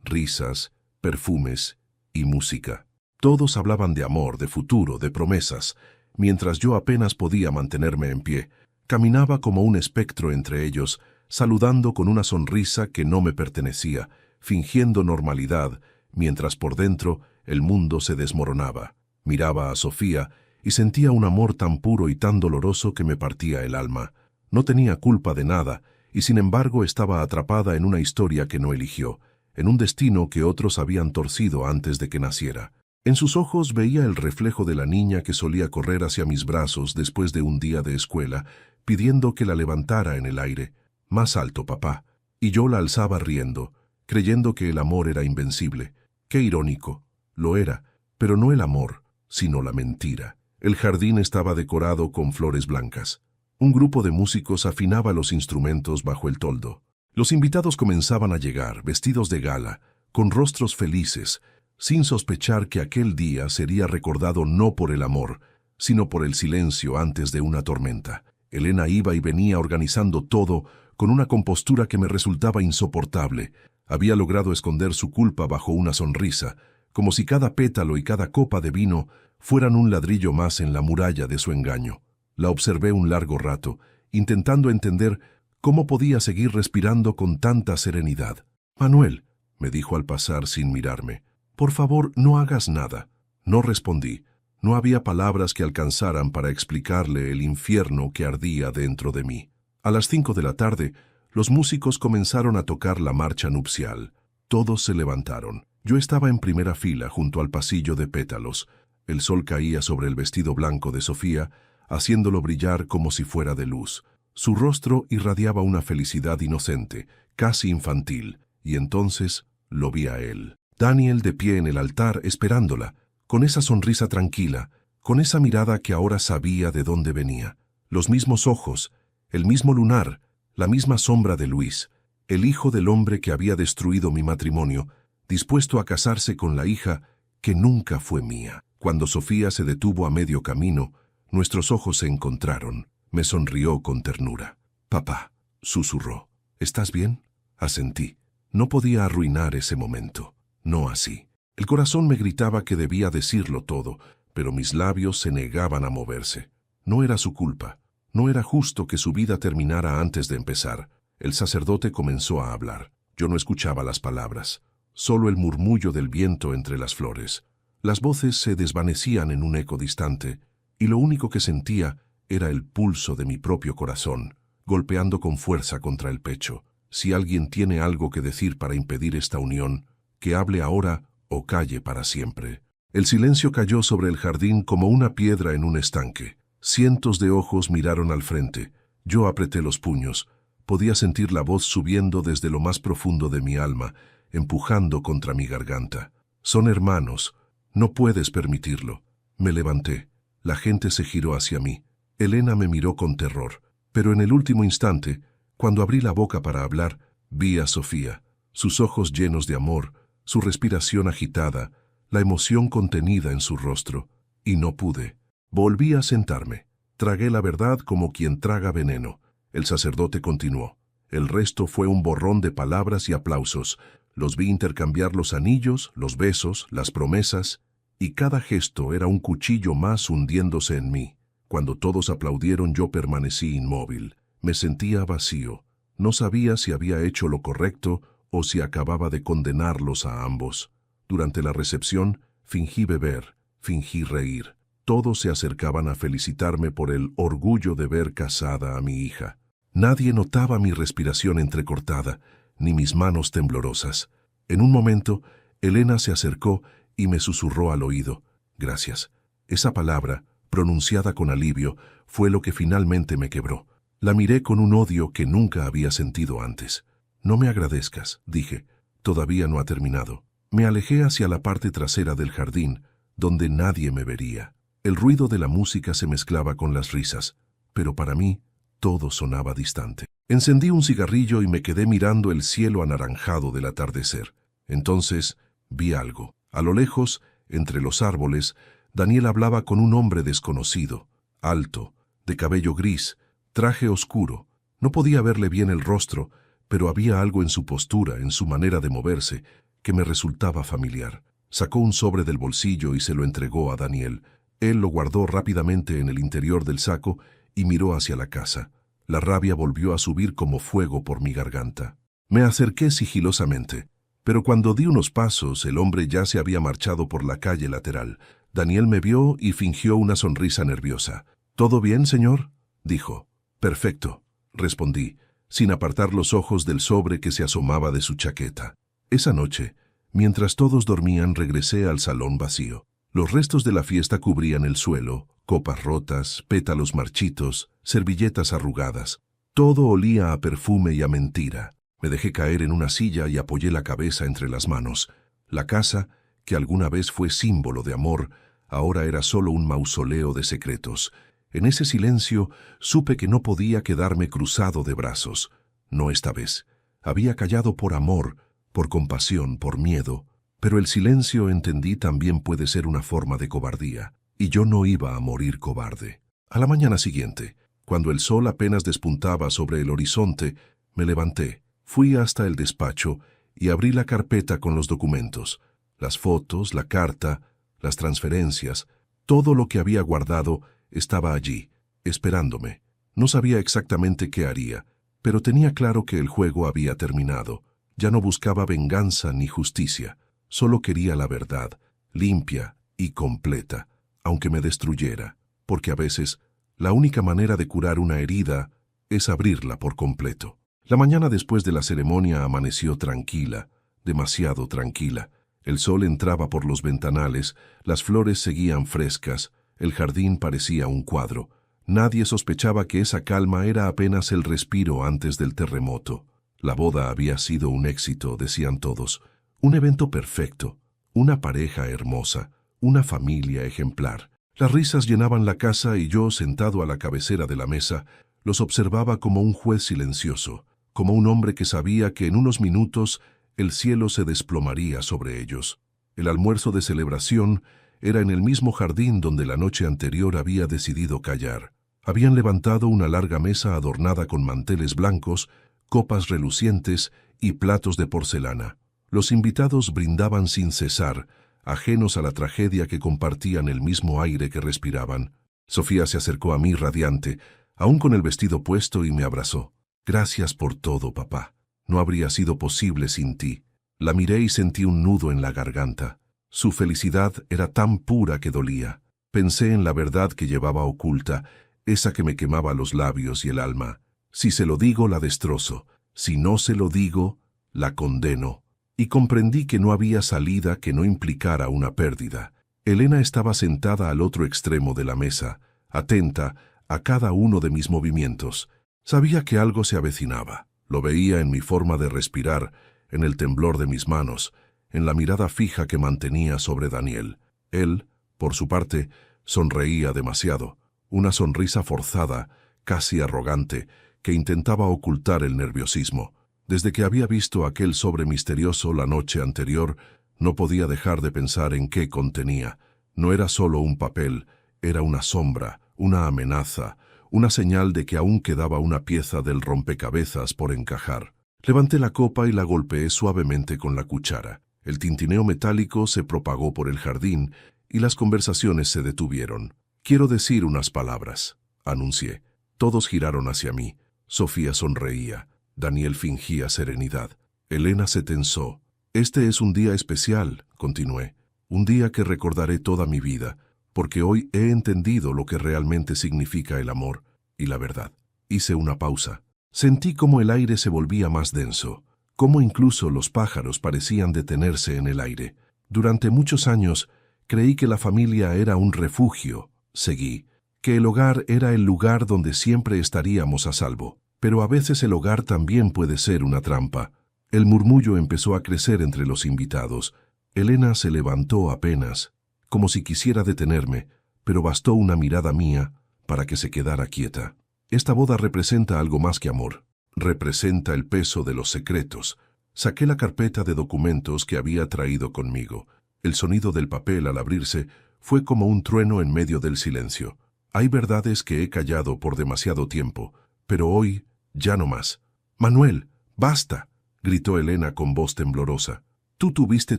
risas, perfumes y música. Todos hablaban de amor, de futuro, de promesas, mientras yo apenas podía mantenerme en pie. Caminaba como un espectro entre ellos, saludando con una sonrisa que no me pertenecía, fingiendo normalidad, mientras por dentro el mundo se desmoronaba. Miraba a Sofía y sentía un amor tan puro y tan doloroso que me partía el alma. No tenía culpa de nada, y sin embargo estaba atrapada en una historia que no eligió, en un destino que otros habían torcido antes de que naciera. En sus ojos veía el reflejo de la niña que solía correr hacia mis brazos después de un día de escuela, pidiendo que la levantara en el aire. «Más alto, papá». Y yo la alzaba riendo, creyendo que el amor era invencible. Qué irónico. Lo era, pero no el amor, sino la mentira. El jardín estaba decorado con flores blancas. Un grupo de músicos afinaba los instrumentos bajo el toldo. Los invitados comenzaban a llegar, vestidos de gala, con rostros felices, sin sospechar que aquel día sería recordado no por el amor, sino por el silencio antes de una tormenta. Elena iba y venía organizando todo con una compostura que me resultaba insoportable. Había logrado esconder su culpa bajo una sonrisa, como si cada pétalo y cada copa de vino fueran un ladrillo más en la muralla de su engaño. La observé un largo rato, intentando entender cómo podía seguir respirando con tanta serenidad. «Manuel», me dijo al pasar sin mirarme, «por favor, no hagas nada». No respondí. No había palabras que alcanzaran para explicarle el infierno que ardía dentro de mí. A las 5 de la tarde, los músicos comenzaron a tocar la marcha nupcial. Todos se levantaron. Yo estaba en primera fila junto al pasillo de pétalos. El sol caía sobre el vestido blanco de Sofía, haciéndolo brillar como si fuera de luz. Su rostro irradiaba una felicidad inocente, casi infantil, y entonces lo vi a él. Daniel de pie en el altar esperándola, con esa sonrisa tranquila, con esa mirada que ahora sabía de dónde venía. Los mismos ojos, el mismo lunar, la misma sombra de Luis, el hijo del hombre que había destruido mi matrimonio, dispuesto a casarse con la hija que nunca fue mía. Cuando Sofía se detuvo a medio camino, nuestros ojos se encontraron. Me sonrió con ternura. «Papá», susurró. «¿Estás bien?». Asentí. No podía arruinar ese momento. No así. El corazón me gritaba que debía decirlo todo, pero mis labios se negaban a moverse. No era su culpa. No era justo que su vida terminara antes de empezar. El sacerdote comenzó a hablar. Yo no escuchaba las palabras, solo el murmullo del viento entre las flores. Las voces se desvanecían en un eco distante, y lo único que sentía era el pulso de mi propio corazón, golpeando con fuerza contra el pecho. Si alguien tiene algo que decir para impedir esta unión, que hable ahora o calle para siempre. El silencio cayó sobre el jardín como una piedra en un estanque. Cientos de ojos miraron al frente. Yo apreté los puños. Podía sentir la voz subiendo desde lo más profundo de mi alma, empujando contra mi garganta. «Son hermanos. No puedes permitirlo». Me levanté. La gente se giró hacia mí. Elena me miró con terror. Pero en el último instante, cuando abrí la boca para hablar, vi a Sofía. Sus ojos llenos de amor, su respiración agitada, la emoción contenida en su rostro. Y no pude. Volví a sentarme. Tragué la verdad como quien traga veneno. El sacerdote continuó. El resto fue un borrón de palabras y aplausos. Los vi intercambiar los anillos, los besos, las promesas, y cada gesto era un cuchillo más hundiéndose en mí. Cuando todos aplaudieron, yo permanecí inmóvil. Me sentía vacío. No sabía si había hecho lo correcto o si acababa de condenarlos a ambos. Durante la recepción, fingí beber, fingí reír. Todos se acercaban a felicitarme por el orgullo de ver casada a mi hija. Nadie notaba mi respiración entrecortada, ni mis manos temblorosas. En un momento, Elena se acercó y me susurró al oído: «Gracias». Esa palabra, pronunciada con alivio, fue lo que finalmente me quebró. La miré con un odio que nunca había sentido antes. «No me agradezcas», dije. «Todavía no ha terminado». Me alejé hacia la parte trasera del jardín, donde nadie me vería. El ruido de la música se mezclaba con las risas, pero para mí todo sonaba distante. Encendí un cigarrillo y me quedé mirando el cielo anaranjado del atardecer. Entonces vi algo. A lo lejos, entre los árboles, Daniel hablaba con un hombre desconocido, alto, de cabello gris, traje oscuro. No podía verle bien el rostro, pero había algo en su postura, en su manera de moverse, que me resultaba familiar. Sacó un sobre del bolsillo y se lo entregó a Daniel. Él lo guardó rápidamente en el interior del saco y miró hacia la casa. La rabia volvió a subir como fuego por mi garganta. Me acerqué sigilosamente, pero cuando di unos pasos, el hombre ya se había marchado por la calle lateral. Daniel me vio y fingió una sonrisa nerviosa. «¿Todo bien, señor?», dijo. «Perfecto», respondí, sin apartar los ojos del sobre que se asomaba de su chaqueta. Esa noche, mientras todos dormían, regresé al salón vacío. Los restos de la fiesta cubrían el suelo, copas rotas, pétalos marchitos, servilletas arrugadas. Todo olía a perfume y a mentira. Me dejé caer en una silla y apoyé la cabeza entre las manos. La casa, que alguna vez fue símbolo de amor, ahora era solo un mausoleo de secretos. En ese silencio supe que no podía quedarme cruzado de brazos. No esta vez. Había callado por amor, por compasión, por miedo. Pero el silencio, entendí, también puede ser una forma de cobardía. Y yo no iba a morir cobarde. A la mañana siguiente, cuando el sol apenas despuntaba sobre el horizonte, me levanté, fui hasta el despacho y abrí la carpeta con los documentos, las fotos, la carta, las transferencias. Todo lo que había guardado estaba allí, esperándome. No sabía exactamente qué haría, pero tenía claro que el juego había terminado. Ya no buscaba venganza ni justicia, solo quería la verdad, limpia y completa, aunque me destruyera, porque a veces la única manera de curar una herida es abrirla por completo. La mañana después de la ceremonia amaneció tranquila, demasiado tranquila. El sol entraba por los ventanales, las flores seguían frescas, el jardín parecía un cuadro. Nadie sospechaba que esa calma era apenas el respiro antes del terremoto. La boda había sido un éxito, decían todos. Un evento perfecto, una pareja hermosa, una familia ejemplar. Las risas llenaban la casa y yo, sentado a la cabecera de la mesa, los observaba como un juez silencioso, como un hombre que sabía que en unos minutos el cielo se desplomaría sobre ellos. El almuerzo de celebración era en el mismo jardín donde la noche anterior había decidido callar. Habían levantado una larga mesa adornada con manteles blancos, copas relucientes y platos de porcelana. Los invitados brindaban sin cesar, ajenos a la tragedia, que compartían el mismo aire que respiraban. Sofía se acercó a mí radiante, aún con el vestido puesto, y me abrazó. «Gracias por todo, papá. No habría sido posible sin ti». La miré y sentí un nudo en la garganta. Su felicidad era tan pura que dolía. Pensé en la verdad que llevaba oculta, esa que me quemaba los labios y el alma. Si se lo digo, la destrozo. Si no se lo digo, la condeno. Y comprendí que no había salida que no implicara una pérdida. Elena estaba sentada al otro extremo de la mesa, atenta a cada uno de mis movimientos. Sabía que algo se avecinaba. Lo veía en mi forma de respirar, en el temblor de mis manos, en la mirada fija que mantenía sobre Daniel. Él, por su parte, sonreía demasiado, una sonrisa forzada, casi arrogante, que intentaba ocultar el nerviosismo. Desde que había visto aquel sobre misterioso la noche anterior, no podía dejar de pensar en qué contenía. No era solo un papel, era una sombra, una amenaza, una señal de que aún quedaba una pieza del rompecabezas por encajar. Levanté la copa y la golpeé suavemente con la cuchara. El tintineo metálico se propagó por el jardín y las conversaciones se detuvieron. «Quiero decir unas palabras», anuncié. Todos giraron hacia mí. Sofía sonreía. Daniel fingía serenidad. Elena se tensó. «Este es un día especial», continué. «Un día que recordaré toda mi vida, porque hoy he entendido lo que realmente significa el amor y la verdad». Hice una pausa. Sentí cómo el aire se volvía más denso, cómo incluso los pájaros parecían detenerse en el aire. Durante muchos años creí que la familia era un refugio, seguí, que el hogar era el lugar donde siempre estaríamos a salvo. Pero a veces el hogar también puede ser una trampa. El murmullo empezó a crecer entre los invitados. Elena se levantó apenas, como si quisiera detenerme, pero bastó una mirada mía para que se quedara quieta. «Esta boda representa algo más que amor. Representa el peso de los secretos, Saqué la carpeta de documentos que había traído conmigo. El sonido del papel al abrirse fue como un trueno en medio del silencio. Hay verdades que he callado por demasiado tiempo, pero hoy ya no más. «Manuel, basta», gritó Elena con voz temblorosa. «Tú tuviste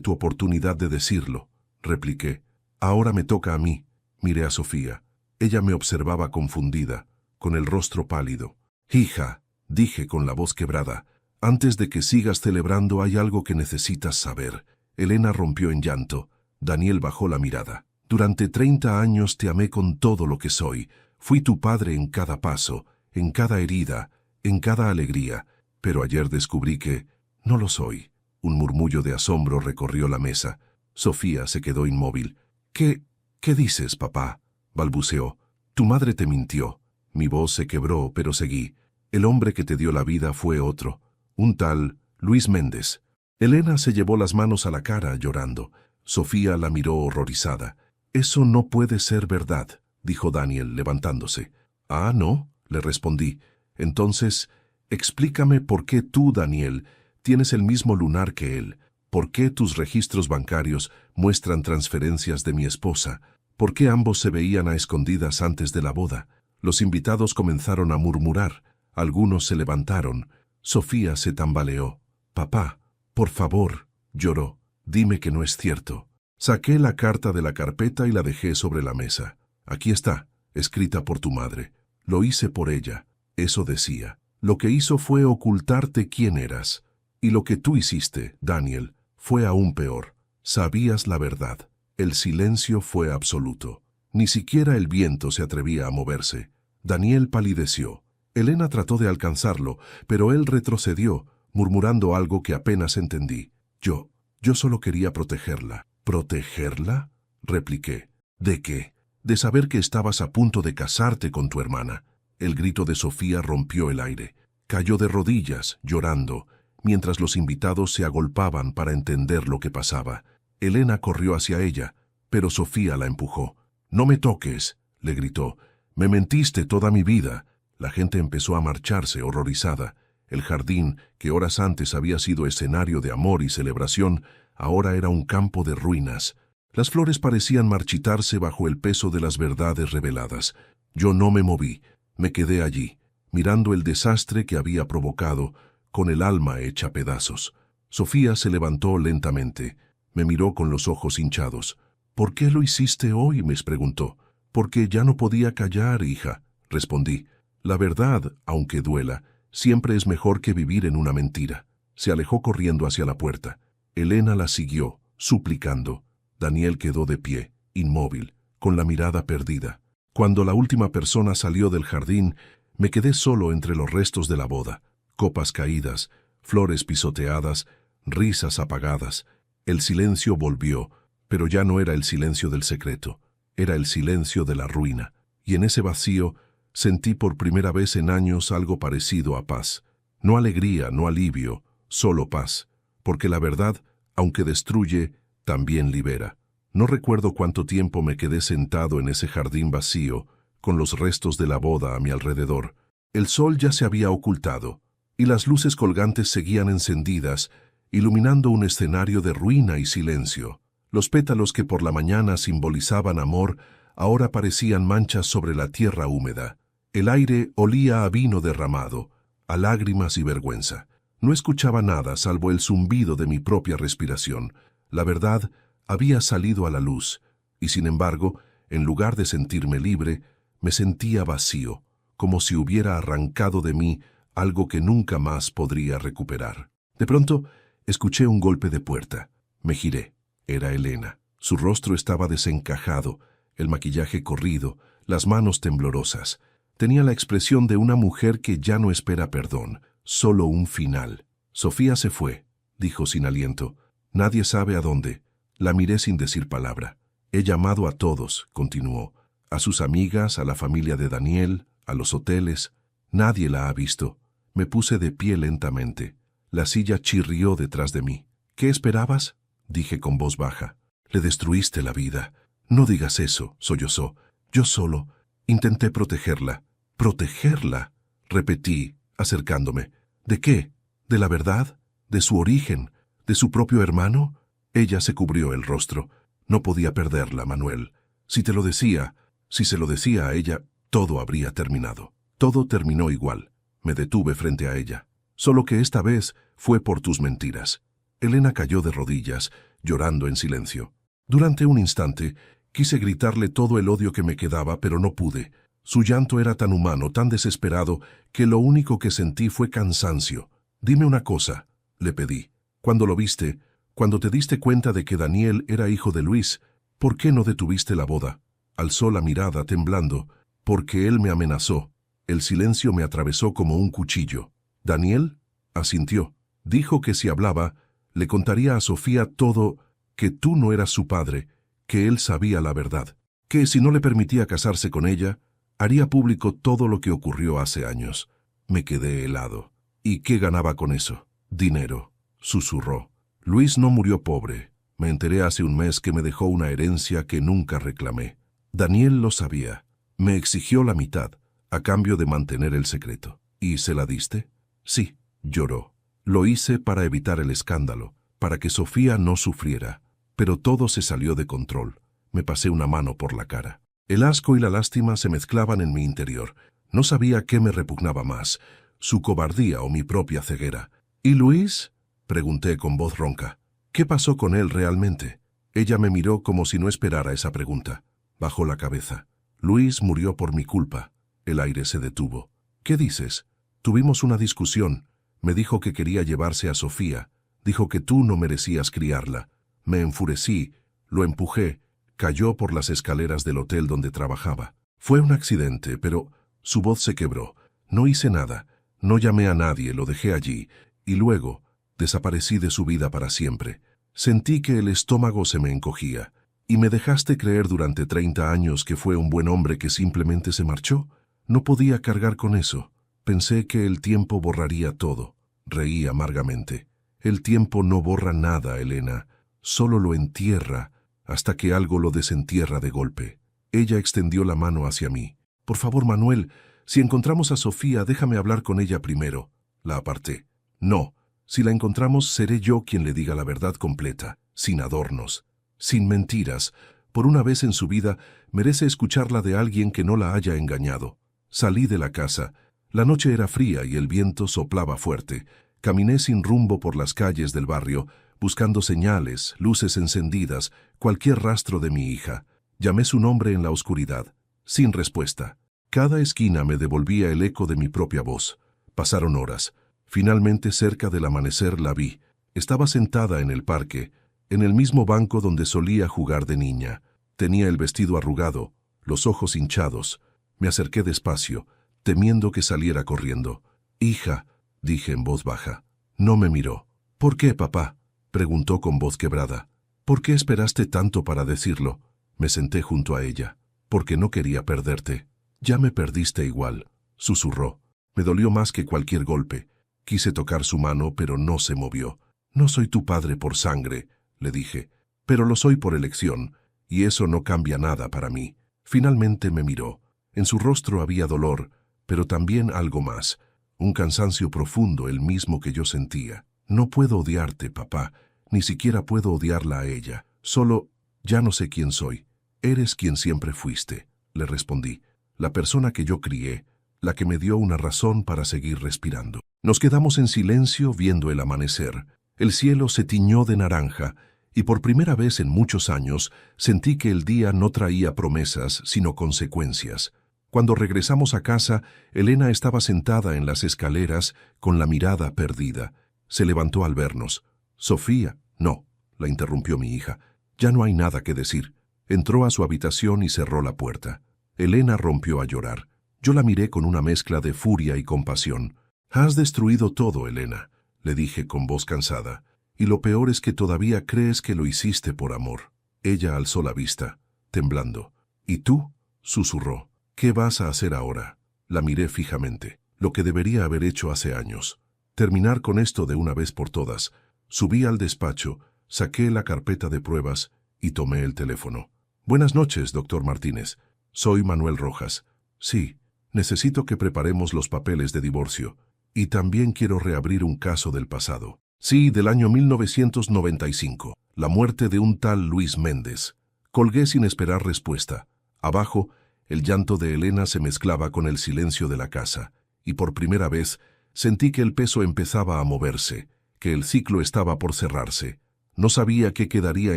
tu oportunidad de decirlo», repliqué. «Ahora me toca a mí». Miré a Sofía. Ella me observaba confundida, con el rostro pálido. «Hija», dije con la voz quebrada, «antes de que sigas celebrando hay algo que necesitas saber». Elena rompió en llanto. Daniel bajó la mirada. «Durante 30 años te amé con todo lo que soy. Fui tu padre en cada paso, en cada herida, en cada alegría. Pero ayer descubrí que no lo soy». Un murmullo de asombro recorrió la mesa. Sofía se quedó inmóvil. ¿Qué dices, papá?», balbuceó. «Tu madre te mintió». Mi voz se quebró, pero seguí. «El hombre que te dio la vida fue otro, un tal Luis Méndez». Elena se llevó las manos a la cara, llorando. Sofía la miró horrorizada. «Eso no puede ser verdad», dijo Daniel, levantándose. «Ah, ¿no?», le respondí. «Entonces, explícame por qué tú, Daniel, tienes el mismo lunar que él. ¿Por qué tus registros bancarios muestran transferencias de mi esposa? ¿Por qué ambos se veían a escondidas antes de la boda?». Los invitados comenzaron a murmurar. Algunos se levantaron. Sofía se tambaleó. «Papá, por favor», lloró, «dime que no es cierto». Saqué la carta de la carpeta y la dejé sobre la mesa. «Aquí está, escrita por tu madre. Lo hice por ella», eso decía. «Lo que hizo fue ocultarte quién eras. Y lo que tú hiciste, Daniel, fue aún peor. Sabías la verdad». El silencio fue absoluto. Ni siquiera el viento se atrevía a moverse. Daniel palideció. Elena trató de alcanzarlo, pero él retrocedió, murmurando algo que apenas entendí. Yo solo quería protegerla». «¿Protegerla?», repliqué. «¿De qué?». «De saber que estabas a punto de casarte con tu hermana». El grito de Sofía rompió el aire. Cayó de rodillas, llorando, mientras los invitados se agolpaban para entender lo que pasaba. Elena corrió hacia ella, pero Sofía la empujó. «No me toques», le gritó. «Me mentiste toda mi vida». La gente empezó a marcharse, horrorizada. El jardín, que horas antes había sido escenario de amor y celebración, ahora era un campo de ruinas. Las flores parecían marchitarse bajo el peso de las verdades reveladas. Yo no me moví. Me quedé allí, mirando el desastre que había provocado, con el alma hecha pedazos. Sofía se levantó lentamente. Me miró con los ojos hinchados. «¿Por qué lo hiciste hoy?», me preguntó. «Porque ya no podía callar, hija», respondí. «La verdad, aunque duela, siempre es mejor que vivir en una mentira». Se alejó corriendo hacia la puerta. Elena la siguió, suplicando. Daniel quedó de pie, inmóvil, con la mirada perdida. Cuando la última persona salió del jardín, me quedé solo entre los restos de la boda. Copas caídas, flores pisoteadas, risas apagadas. El silencio volvió, pero ya no era el silencio del secreto. Era el silencio de la ruina. Y en ese vacío sentí por primera vez en años algo parecido a paz. No alegría, no alivio, solo paz. Porque la verdad, aunque destruye, también libera. No recuerdo cuánto tiempo me quedé sentado en ese jardín vacío, con los restos de la boda a mi alrededor. El sol ya se había ocultado, y las luces colgantes seguían encendidas, iluminando un escenario de ruina y silencio. Los pétalos que por la mañana simbolizaban amor, ahora parecían manchas sobre la tierra húmeda. El aire olía a vino derramado, a lágrimas y vergüenza. No escuchaba nada salvo el zumbido de mi propia respiración. La verdad había salido a la luz, y sin embargo, en lugar de sentirme libre, me sentía vacío, como si hubiera arrancado de mí algo que nunca más podría recuperar. De pronto, escuché un golpe de puerta. Me giré. Era Elena. Su rostro estaba desencajado, el maquillaje corrido, las manos temblorosas. Tenía la expresión de una mujer que ya no espera perdón, solo un final. «Sofía se fue», dijo sin aliento. «Nadie sabe a dónde». La miré sin decir palabra. «He llamado a todos», continuó. «A sus amigas, a la familia de Daniel, a los hoteles. Nadie la ha visto». Me puse de pie lentamente. La silla chirrió detrás de mí. «¿Qué esperabas?», dije con voz baja. «Le destruiste la vida». «No digas eso», sollozó. «Yo solo intenté protegerla». «¿Protegerla?», repetí, acercándome. «¿De qué? ¿De la verdad?». ¿De su origen? ¿De su propio hermano? Ella se cubrió el rostro. No podía perderla, Manuel. Si te lo decía, si se lo decía a ella, todo habría terminado. Todo terminó igual. Me detuve frente a ella. Solo que esta vez fue por tus mentiras. Elena cayó de rodillas, llorando en silencio. Durante un instante, quise gritarle todo el odio que me quedaba, pero no pude. Su llanto era tan humano, tan desesperado, que lo único que sentí fue cansancio. Dime una cosa, le pedí. Cuando lo viste, cuando te diste cuenta de que Daniel era hijo de Luis, ¿por qué no detuviste la boda? Alzó la mirada temblando, porque él me amenazó. El silencio me atravesó como un cuchillo. ¿Daniel? Asintió. Dijo que si hablaba, le contaría a Sofía todo, que tú no eras su padre, que él sabía la verdad, que si no le permitía casarse con ella, haría público todo lo que ocurrió hace años. Me quedé helado. ¿Y qué ganaba con eso? Dinero, susurró. Luis no murió pobre. Me enteré hace un mes que me dejó una herencia que nunca reclamé. Daniel lo sabía. Me exigió la mitad, a cambio de mantener el secreto. ¿Y se la diste? Sí, lloró. Lo hice para evitar el escándalo, para que Sofía no sufriera. Pero todo se salió de control. Me pasé una mano por la cara. El asco y la lástima se mezclaban en mi interior. No sabía qué me repugnaba más, su cobardía o mi propia ceguera. ¿Y Luis? Pregunté con voz ronca. ¿Qué pasó con él realmente? Ella me miró como si no esperara esa pregunta. Bajó la cabeza. Luis murió por mi culpa. El aire se detuvo. ¿Qué dices? Tuvimos una discusión. Me dijo que quería llevarse a Sofía. Dijo que tú no merecías criarla. Me enfurecí, lo empujé. Cayó por las escaleras del hotel donde trabajaba. Fue un accidente, pero su voz se quebró. No hice nada. No llamé a nadie, lo dejé allí. Y luego desaparecí de su vida para siempre. Sentí que el estómago se me encogía. ¿Y me dejaste creer durante 30 años que fue un buen hombre que simplemente se marchó? No podía cargar con eso. Pensé que el tiempo borraría todo. Reí amargamente. El tiempo no borra nada, Elena. Solo lo entierra hasta que algo lo desentierra de golpe. Ella extendió la mano hacia mí. Por favor, Manuel, si encontramos a Sofía, déjame hablar con ella primero. La aparté. No, si la encontramos, seré yo quien le diga la verdad completa, sin adornos, sin mentiras. Por una vez en su vida, merece escucharla de alguien que no la haya engañado. Salí de la casa. La noche era fría y el viento soplaba fuerte. Caminé sin rumbo por las calles del barrio, buscando señales, luces encendidas, cualquier rastro de mi hija. Llamé su nombre en la oscuridad, sin respuesta. Cada esquina me devolvía el eco de mi propia voz. Pasaron horas. Finalmente, cerca del amanecer, la vi. Estaba sentada en el parque, en el mismo banco donde solía jugar de niña. Tenía el vestido arrugado, los ojos hinchados. Me acerqué despacio, temiendo que saliera corriendo. «Hija», dije en voz baja. No me miró. «¿Por qué, papá?», preguntó con voz quebrada. «¿Por qué esperaste tanto para decirlo?». Me senté junto a ella. «Porque no quería perderte». «Ya me perdiste igual», susurró. Me dolió más que cualquier golpe. Quise tocar su mano, pero no se movió. «No soy tu padre por sangre», le dije, «pero lo soy por elección, y eso no cambia nada para mí». Finalmente me miró. En su rostro había dolor, pero también algo más. Un cansancio profundo, el mismo que yo sentía. «No puedo odiarte, papá. Ni siquiera puedo odiarla a ella. Solo, ya no sé quién soy». «Eres quien siempre fuiste», le respondí. «La persona que yo crié, la que me dio una razón para seguir respirando». Nos quedamos en silencio viendo el amanecer. El cielo se tiñó de naranja, y por primera vez en muchos años sentí que el día no traía promesas, sino consecuencias. Cuando regresamos a casa, Elena estaba sentada en las escaleras con la mirada perdida. Se levantó al vernos. «Sofía». «No», la interrumpió mi hija. «Ya no hay nada que decir». Entró a su habitación y cerró la puerta. Elena rompió a llorar. Yo la miré con una mezcla de furia y compasión. «Has destruido todo, Elena», le dije con voz cansada. «Y lo peor es que todavía crees que lo hiciste por amor». Ella alzó la vista, temblando. «¿Y tú?», susurró. «¿Qué vas a hacer ahora?». La miré fijamente. Lo que debería haber hecho hace años. Terminar con esto de una vez por todas. Subí al despacho, saqué la carpeta de pruebas y tomé el teléfono. «Buenas noches, doctor Martínez. Soy Manuel Rojas. Sí, necesito que preparemos los papeles de divorcio. Y también quiero reabrir un caso del pasado». Sí, del año 1995. La muerte de un tal Luis Méndez. Colgué sin esperar respuesta. Abajo, el llanto de Elena se mezclaba con el silencio de la casa, y por primera vez sentí que el peso empezaba a moverse, que el ciclo estaba por cerrarse. No sabía qué quedaría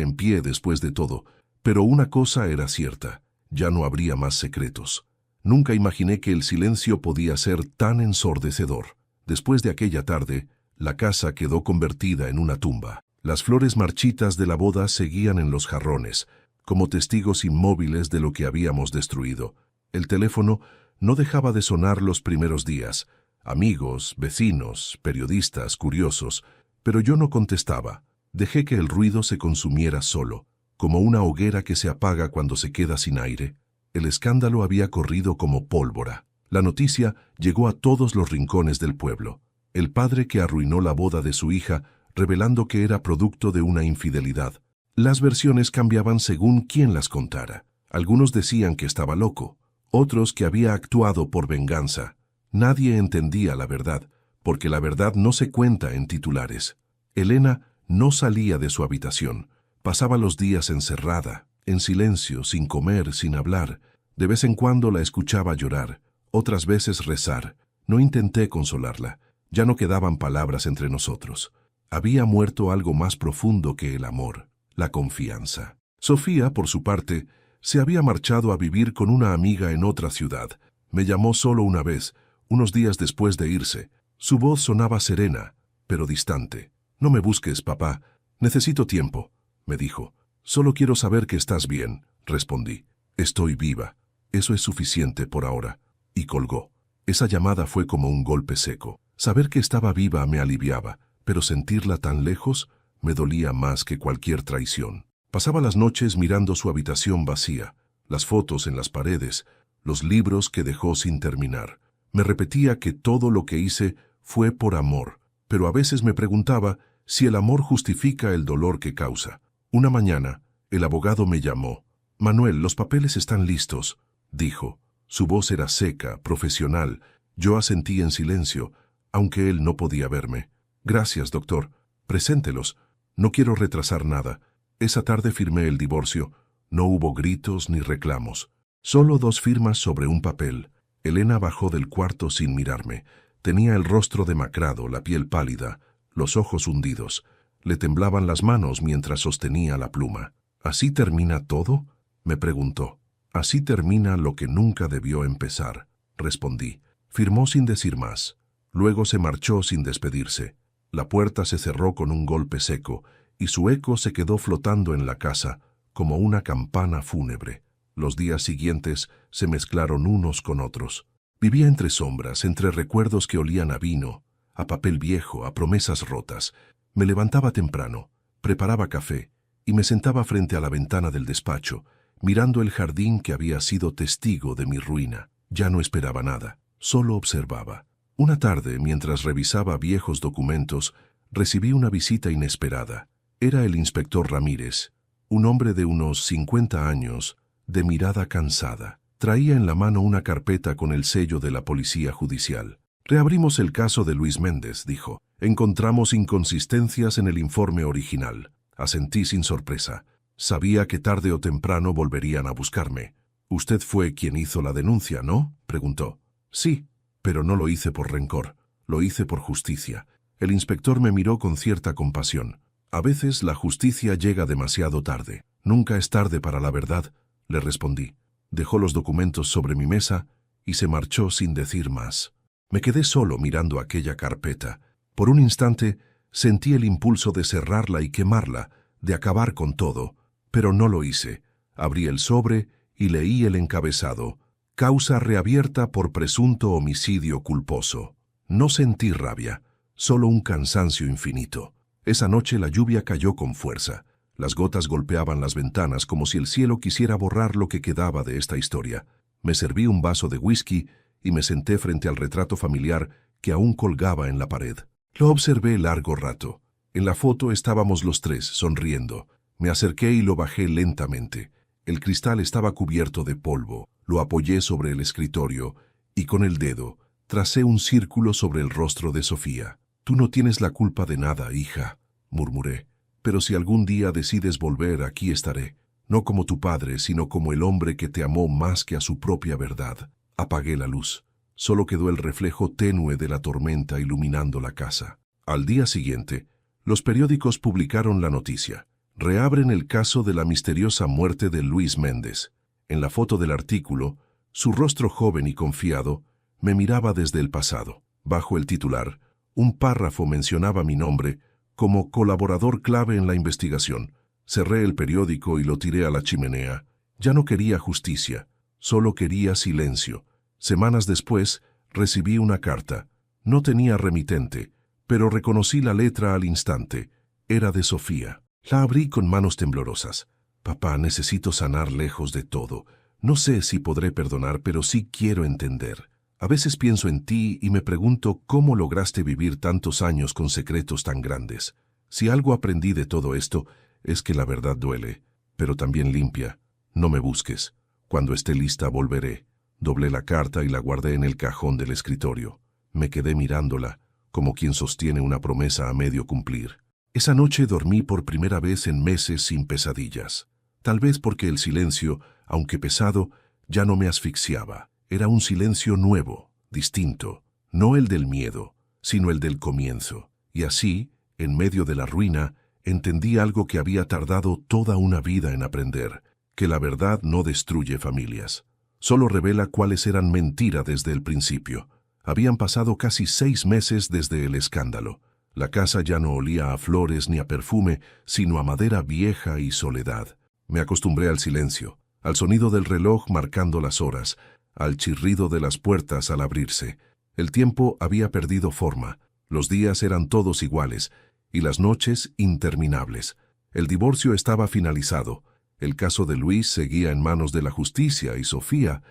en pie después de todo, pero una cosa era cierta: ya no habría más secretos. Nunca imaginé que el silencio podía ser tan ensordecedor. Después de aquella tarde, la casa quedó convertida en una tumba. Las flores marchitas de la boda seguían en los jarrones, como testigos inmóviles de lo que habíamos destruido. El teléfono no dejaba de sonar los primeros días. Amigos, vecinos, periodistas, curiosos, pero yo no contestaba. Dejé que el ruido se consumiera solo, como una hoguera que se apaga cuando se queda sin aire. El escándalo había corrido como pólvora. La noticia llegó a todos los rincones del pueblo. El padre que arruinó la boda de su hija, revelando que era producto de una infidelidad. Las versiones cambiaban según quién las contara. Algunos decían que estaba loco, otros que había actuado por venganza. Nadie entendía la verdad, porque la verdad no se cuenta en titulares. Elena no salía de su habitación. Pasaba los días encerrada, en silencio, sin comer, sin hablar. De vez en cuando la escuchaba llorar, otras veces rezar. No intenté consolarla. Ya no quedaban palabras entre nosotros. Había muerto algo más profundo que el amor, la confianza. Sofía, por su parte, se había marchado a vivir con una amiga en otra ciudad. Me llamó solo una vez, unos días después de irse. Su voz sonaba serena, pero distante. «No me busques, papá. Necesito tiempo», me dijo. «Solo quiero saber que estás bien», respondí. «Estoy viva. Eso es suficiente por ahora». Y colgó. Esa llamada fue como un golpe seco. Saber que estaba viva me aliviaba, pero sentirla tan lejos me dolía más que cualquier traición. Pasaba las noches mirando su habitación vacía, las fotos en las paredes, los libros que dejó sin terminar. Me repetía que todo lo que hice fue por amor, pero a veces me preguntaba si el amor justifica el dolor que causa. Una mañana, el abogado me llamó. «Manuel, los papeles están listos», dijo. Su voz era seca, profesional. Yo asentí en silencio, aunque él no podía verme. «Gracias, doctor. Preséntelos. No quiero retrasar nada». Esa tarde firmé el divorcio. No hubo gritos ni reclamos. Solo 2 firmas sobre un papel. Elena bajó del cuarto sin mirarme. Tenía el rostro demacrado, la piel pálida, los ojos hundidos. Le temblaban las manos mientras sostenía la pluma. «¿Así termina todo?», me preguntó. «Así termina lo que nunca debió empezar», respondí. Firmó sin decir más. Luego se marchó sin despedirse. La puerta se cerró con un golpe seco, y su eco se quedó flotando en la casa, como una campana fúnebre. Los días siguientes se mezclaron unos con otros. Vivía entre sombras, entre recuerdos que olían a vino, a papel viejo, a promesas rotas. Me levantaba temprano, preparaba café, y me sentaba frente a la ventana del despacho, mirando el jardín que había sido testigo de mi ruina. Ya no esperaba nada, solo observaba. Una tarde, mientras revisaba viejos documentos, recibí una visita inesperada. Era el inspector Ramírez, un hombre de unos 50 años, de mirada cansada. Traía en la mano una carpeta con el sello de la policía judicial. «Reabrimos el caso de Luis Méndez», dijo. «Encontramos inconsistencias en el informe original». Asentí sin sorpresa. Sabía que tarde o temprano volverían a buscarme. «Usted fue quien hizo la denuncia, ¿no?», preguntó. «Sí, pero no lo hice por rencor. Lo hice por justicia». El inspector me miró con cierta compasión. «A veces la justicia llega demasiado tarde». «Nunca es tarde para la verdad», le respondí. Dejó los documentos sobre mi mesa y se marchó sin decir más. Me quedé solo mirando aquella carpeta. Por un instante sentí el impulso de cerrarla y quemarla, de acabar con todo, pero no lo hice. Abrí el sobre y leí el encabezado: «Causa reabierta por presunto homicidio culposo». No sentí rabia, solo un cansancio infinito. Esa noche la lluvia cayó con fuerza. Las gotas golpeaban las ventanas como si el cielo quisiera borrar lo que quedaba de esta historia. Me serví un vaso de whisky y me senté frente al retrato familiar que aún colgaba en la pared. Lo observé largo rato. En la foto estábamos los 3, sonriendo. Me acerqué y lo bajé lentamente. El cristal estaba cubierto de polvo. Lo apoyé sobre el escritorio y con el dedo tracé un círculo sobre el rostro de Sofía. Tú no tienes la culpa de nada, hija, murmuré. Pero si algún día decides volver, aquí estaré. No como tu padre, sino como el hombre que te amó más que a su propia verdad. Apagué la luz. Solo quedó el reflejo tenue de la tormenta iluminando la casa. Al día siguiente, los periódicos publicaron la noticia. Reabren el caso de la misteriosa muerte de Luis Méndez. En la foto del artículo, su rostro joven y confiado me miraba desde el pasado. Bajo el titular, un párrafo mencionaba mi nombre como colaborador clave en la investigación. Cerré el periódico y lo tiré a la chimenea. Ya no quería justicia, solo quería silencio. Semanas después, recibí una carta. No tenía remitente, pero reconocí la letra al instante. Era de Sofía. La abrí con manos temblorosas. Papá, necesito sanar lejos de todo. No sé si podré perdonar, pero sí quiero entender. A veces pienso en ti y me pregunto cómo lograste vivir tantos años con secretos tan grandes. Si algo aprendí de todo esto, es que la verdad duele, pero también limpia. No me busques. Cuando esté lista volveré. Doblé la carta y la guardé en el cajón del escritorio. Me quedé mirándola, como quien sostiene una promesa a medio cumplir. Esa noche dormí por primera vez en meses sin pesadillas. Tal vez porque el silencio, aunque pesado, ya no me asfixiaba. Era un silencio nuevo, distinto, no el del miedo, sino el del comienzo. Y así, en medio de la ruina, entendí algo que había tardado toda una vida en aprender, que la verdad no destruye familias. Solo revela cuáles eran mentira desde el principio. Habían pasado casi 6 meses desde el escándalo. La casa ya no olía a flores ni a perfume, sino a madera vieja y soledad. Me acostumbré al silencio, al sonido del reloj marcando las horas, al chirrido de las puertas al abrirse. El tiempo había perdido forma, los días eran todos iguales, y las noches interminables. El divorcio estaba finalizado, el caso de Luis seguía en manos de la justicia y Sofía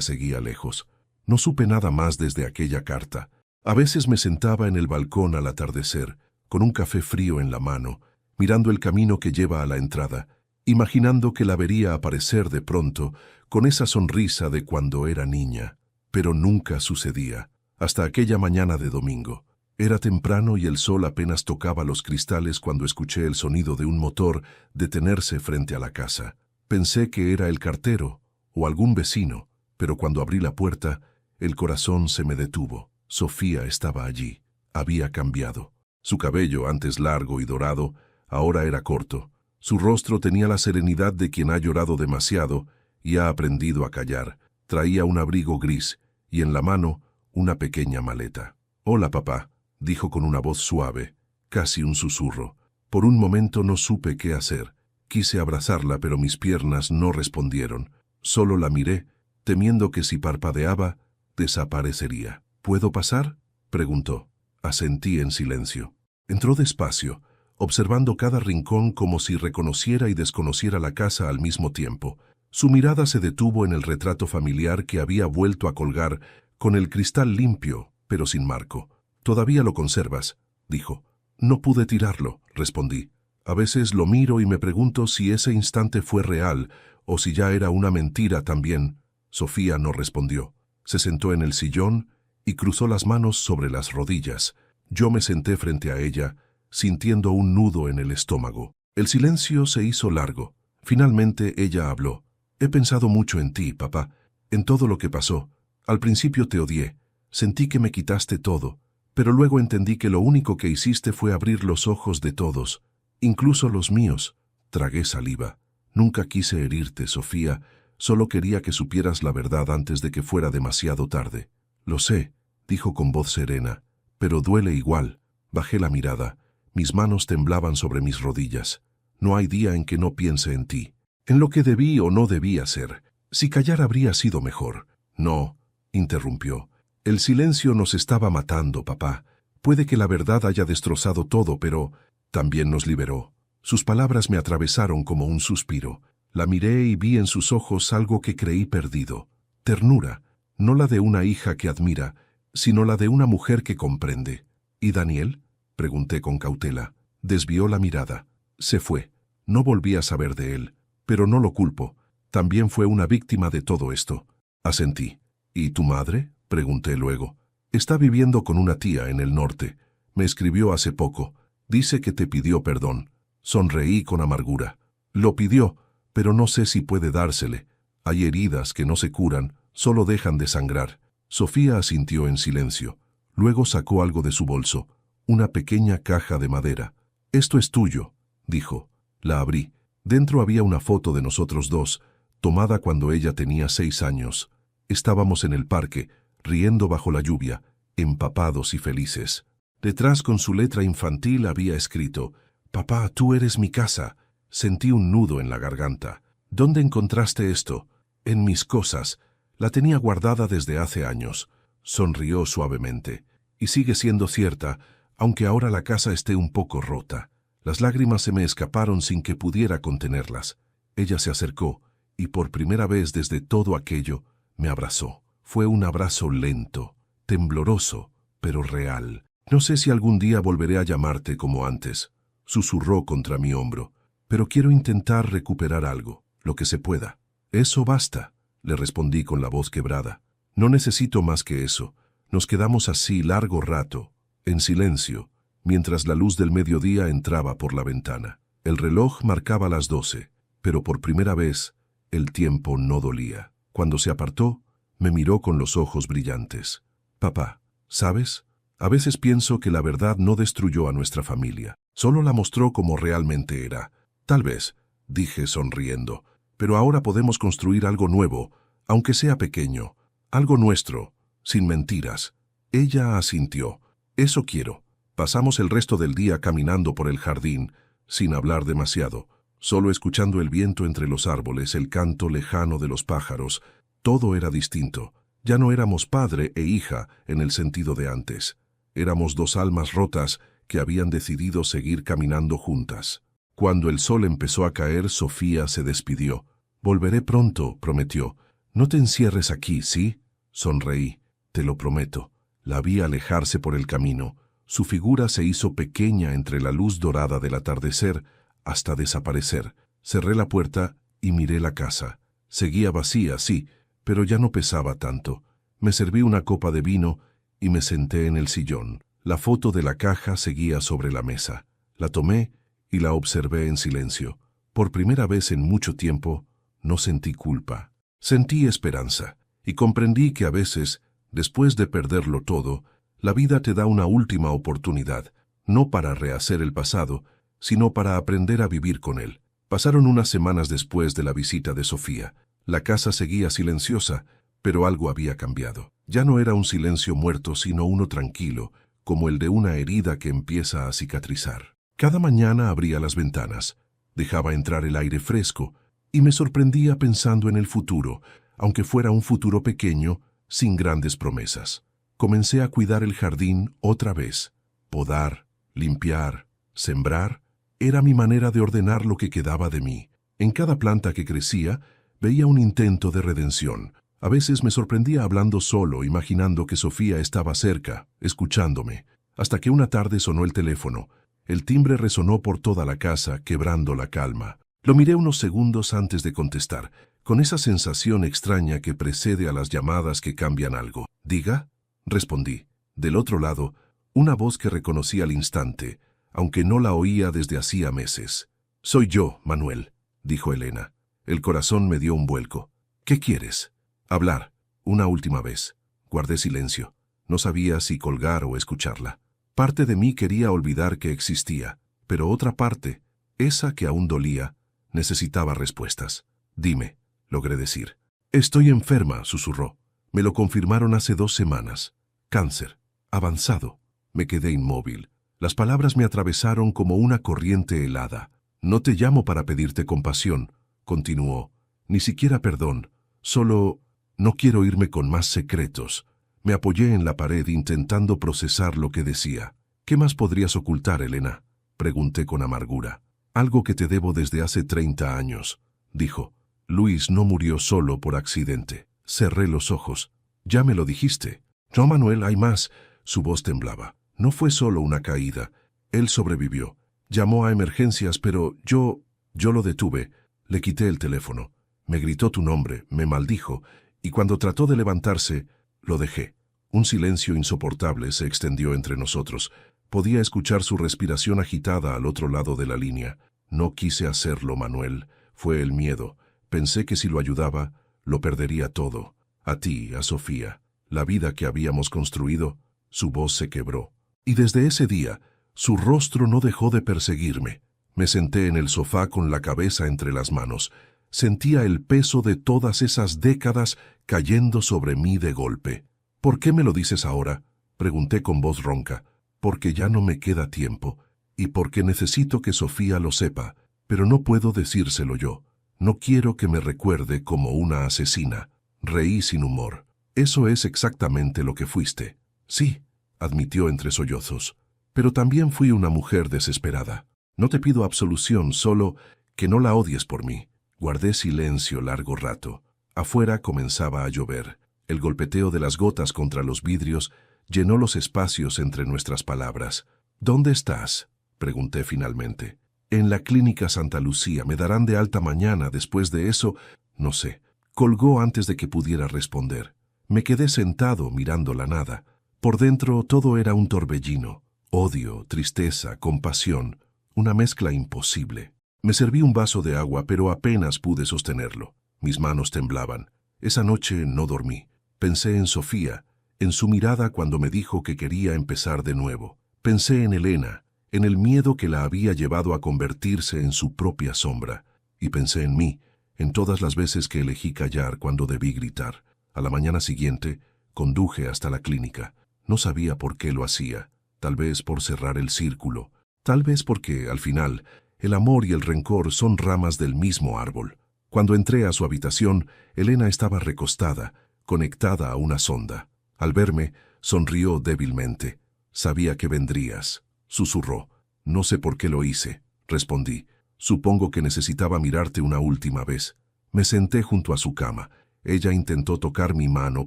seguía lejos. No supe nada más desde aquella carta. A veces me sentaba en el balcón al atardecer, con un café frío en la mano, mirando el camino que lleva a la entrada, imaginando que la vería aparecer de pronto con esa sonrisa de cuando era niña. Pero nunca sucedía, hasta aquella mañana de domingo. Era temprano y el sol apenas tocaba los cristales cuando escuché el sonido de un motor detenerse frente a la casa. Pensé que era el cartero o algún vecino, pero cuando abrí la puerta, el corazón se me detuvo. Sofía estaba allí. Había cambiado. Su cabello, antes largo y dorado, ahora era corto. Su rostro tenía la serenidad de quien ha llorado demasiado y ha aprendido a callar. Traía un abrigo gris y en la mano una pequeña maleta. «Hola, papá», dijo con una voz suave, casi un susurro. Por un momento no supe qué hacer. Quise abrazarla, pero mis piernas no respondieron. Solo la miré, temiendo que si parpadeaba, desaparecería. «¿Puedo pasar?», preguntó. Asentí en silencio. Entró despacio, observando cada rincón como si reconociera y desconociera la casa al mismo tiempo. Su mirada se detuvo en el retrato familiar que había vuelto a colgar, con el cristal limpio, pero sin marco. «¿Todavía lo conservas?», dijo. «No pude tirarlo», respondí. «A veces lo miro y me pregunto si ese instante fue real o si ya era una mentira también». Sofía no respondió. Se sentó en el sillón y cruzó las manos sobre las rodillas. Yo me senté frente a ella, sintiendo un nudo en el estómago. El silencio se hizo largo. Finalmente ella habló. «He pensado mucho en ti, papá, en todo lo que pasó. Al principio te odié. Sentí que me quitaste todo, pero luego entendí que lo único que hiciste fue abrir los ojos de todos, incluso los míos». Tragué saliva. «Nunca quise herirte, Sofía. Solo quería que supieras la verdad antes de que fuera demasiado tarde». «Lo sé», dijo con voz serena, «pero duele igual». Bajé la mirada. Mis manos temblaban sobre mis rodillas. «No hay día en que no piense en ti, en lo que debí o no debí hacer. Si callar habría sido mejor». «No», interrumpió. «El silencio nos estaba matando, papá. Puede que la verdad haya destrozado todo, pero también nos liberó». Sus palabras me atravesaron como un suspiro. La miré y vi en sus ojos algo que creí perdido. Ternura, no la de una hija que admira, sino la de una mujer que comprende. «¿Y Daniel?», pregunté con cautela. Desvió la mirada. Se fue. No volví a saber de él, pero no lo culpo. También fue una víctima de todo esto. Asentí. «¿Y tu madre?», pregunté luego. «Está viviendo con una tía en el norte. Me escribió hace poco. Dice que te pidió perdón. Sonreí con amargura. Lo pidió, pero no sé si puede dársele. Hay heridas que no se curan, solo dejan de sangrar. Sofía asintió en silencio. Luego sacó algo de su bolso, una pequeña caja de madera. «Esto es tuyo», dijo. La abrí. Dentro había una foto de nosotros dos, tomada cuando ella tenía 6 años. Estábamos en el parque, riendo bajo la lluvia, empapados y felices. Detrás, con su letra infantil, había escrito: «Papá, tú eres mi casa». Sentí un nudo en la garganta. «¿Dónde encontraste esto?» «En mis cosas. La tenía guardada desde hace años». Sonrió suavemente. «Y sigue siendo cierta, aunque ahora la casa esté un poco rota». Las lágrimas se me escaparon sin que pudiera contenerlas. Ella se acercó, y por primera vez desde todo aquello, me abrazó. Fue un abrazo lento, tembloroso, pero real. «No sé si algún día volveré a llamarte como antes», susurró contra mi hombro, «pero quiero intentar recuperar algo, lo que se pueda». «Eso basta», le respondí con la voz quebrada. «No necesito más que eso». Nos quedamos así largo rato, en silencio, mientras la luz del mediodía entraba por la ventana. El reloj marcaba las 12, pero por primera vez el tiempo no dolía. Cuando se apartó, me miró con los ojos brillantes. «Papá, ¿sabes? A veces pienso que la verdad no destruyó a nuestra familia, solo la mostró como realmente era». «Tal vez», dije sonriendo, «pero ahora podemos construir algo nuevo, aunque sea pequeño, algo nuestro, sin mentiras». Ella asintió. «Eso quiero». Pasamos el resto del día caminando por el jardín, sin hablar demasiado, solo escuchando el viento entre los árboles, el canto lejano de los pájaros. Todo era distinto. Ya no éramos padre e hija en el sentido de antes. Éramos dos almas rotas que habían decidido seguir caminando juntas. Cuando el sol empezó a caer, Sofía se despidió. «Volveré pronto», prometió. «No te encierres aquí, ¿sí?» Sonreí. «Te lo prometo». La vi alejarse por el camino. Su figura se hizo pequeña entre la luz dorada del atardecer, hasta desaparecer. Cerré la puerta y miré la casa. Seguía vacía, sí, pero ya no pesaba tanto. Me serví una copa de vino y me senté en el sillón. La foto de la caja seguía sobre la mesa. La tomé y la observé en silencio. Por primera vez en mucho tiempo, no sentí culpa. Sentí esperanza y comprendí que a veces, después de perderlo todo, la vida te da una última oportunidad, no para rehacer el pasado, sino para aprender a vivir con él. Pasaron unas semanas después de la visita de Sofía. La casa seguía silenciosa, pero algo había cambiado. Ya no era un silencio muerto, sino uno tranquilo, como el de una herida que empieza a cicatrizar. Cada mañana abría las ventanas, dejaba entrar el aire fresco, y me sorprendía pensando en el futuro, aunque fuera un futuro pequeño, sin grandes promesas. Comencé a cuidar el jardín otra vez. Podar, limpiar, sembrar, era mi manera de ordenar lo que quedaba de mí. En cada planta que crecía, veía un intento de redención. A veces me sorprendía hablando solo, imaginando que Sofía estaba cerca, escuchándome, hasta que una tarde sonó el teléfono. El timbre resonó por toda la casa, quebrando la calma. Lo miré unos segundos antes de contestar, con esa sensación extraña que precede a las llamadas que cambian algo. «¿Diga?», respondí. Del otro lado, una voz que reconocí al instante, aunque no la oía desde hacía meses. «Soy yo, Manuel», dijo Elena. El corazón me dio un vuelco. «¿Qué quieres?» «Hablar. Una última vez». Guardé silencio. No sabía si colgar o escucharla. Parte de mí quería olvidar que existía, pero otra parte, esa que aún dolía, necesitaba respuestas. «Dime», logré decir. «Estoy enferma», susurró. «Me lo confirmaron hace 2 semanas. Cáncer. Avanzado». Me quedé inmóvil. Las palabras me atravesaron como una corriente helada. «No te llamo para pedirte compasión», continuó. «Ni siquiera perdón. Solo no quiero irme con más secretos». Me apoyé en la pared intentando procesar lo que decía. «¿Qué más podrías ocultar, Elena?», pregunté con amargura. «Algo que te debo desde hace 30 años», dijo. «Luis no murió solo por accidente». Cerré los ojos. «Ya me lo dijiste». «No, Manuel, hay más». Su voz temblaba. «No fue solo una caída. Él sobrevivió. Llamó a emergencias, pero yo lo detuve. Le quité el teléfono. Me gritó tu nombre, me maldijo, y cuando trató de levantarse, lo dejé». Un silencio insoportable se extendió entre nosotros. Podía escuchar su respiración agitada al otro lado de la línea. No quise hacerlo, Manuel. Fue el miedo. Pensé que si lo ayudaba, lo perdería todo. A ti, a Sofía, la vida que habíamos construido. Su voz se quebró. Y desde ese día, su rostro no dejó de perseguirme. Me senté en el sofá con la cabeza entre las manos. Sentía el peso de todas esas décadas cayendo sobre mí de golpe. ¿Por qué me lo dices ahora?, pregunté con voz ronca. Porque ya no me queda tiempo, y porque necesito que Sofía lo sepa, pero no puedo decírselo yo. No quiero que me recuerde como una asesina. Reí sin humor. Eso es exactamente lo que fuiste. Sí, admitió entre sollozos, pero también fui una mujer desesperada. No te pido absolución, solo que no la odies por mí. Guardé silencio largo rato. Afuera comenzaba a llover. El golpeteo de las gotas contra los vidrios llenó los espacios entre nuestras palabras. ¿Dónde estás?, pregunté finalmente. En la clínica Santa Lucía. Me darán de alta mañana. Después de eso, no sé. Colgó antes de que pudiera responder. Me quedé sentado mirando la nada. Por dentro todo era un torbellino. Odio, tristeza, compasión. Una mezcla imposible. Me serví un vaso de agua, pero apenas pude sostenerlo. Mis manos temblaban. Esa noche no dormí. Pensé en Sofía, en su mirada cuando me dijo que quería empezar de nuevo. Pensé en Elena, en el miedo que la había llevado a convertirse en su propia sombra. Y pensé en mí, en todas las veces que elegí callar cuando debí gritar. A la mañana siguiente, conduje hasta la clínica. No sabía por qué lo hacía. Tal vez por cerrar el círculo. Tal vez porque, al final, el amor y el rencor son ramas del mismo árbol. Cuando entré a su habitación, Elena estaba recostada, conectada a una sonda. Al verme, sonrió débilmente. Sabía que vendrías, susurró. No sé por qué lo hice, respondí. Supongo que necesitaba mirarte una última vez. Me senté junto a su cama. Ella intentó tocar mi mano,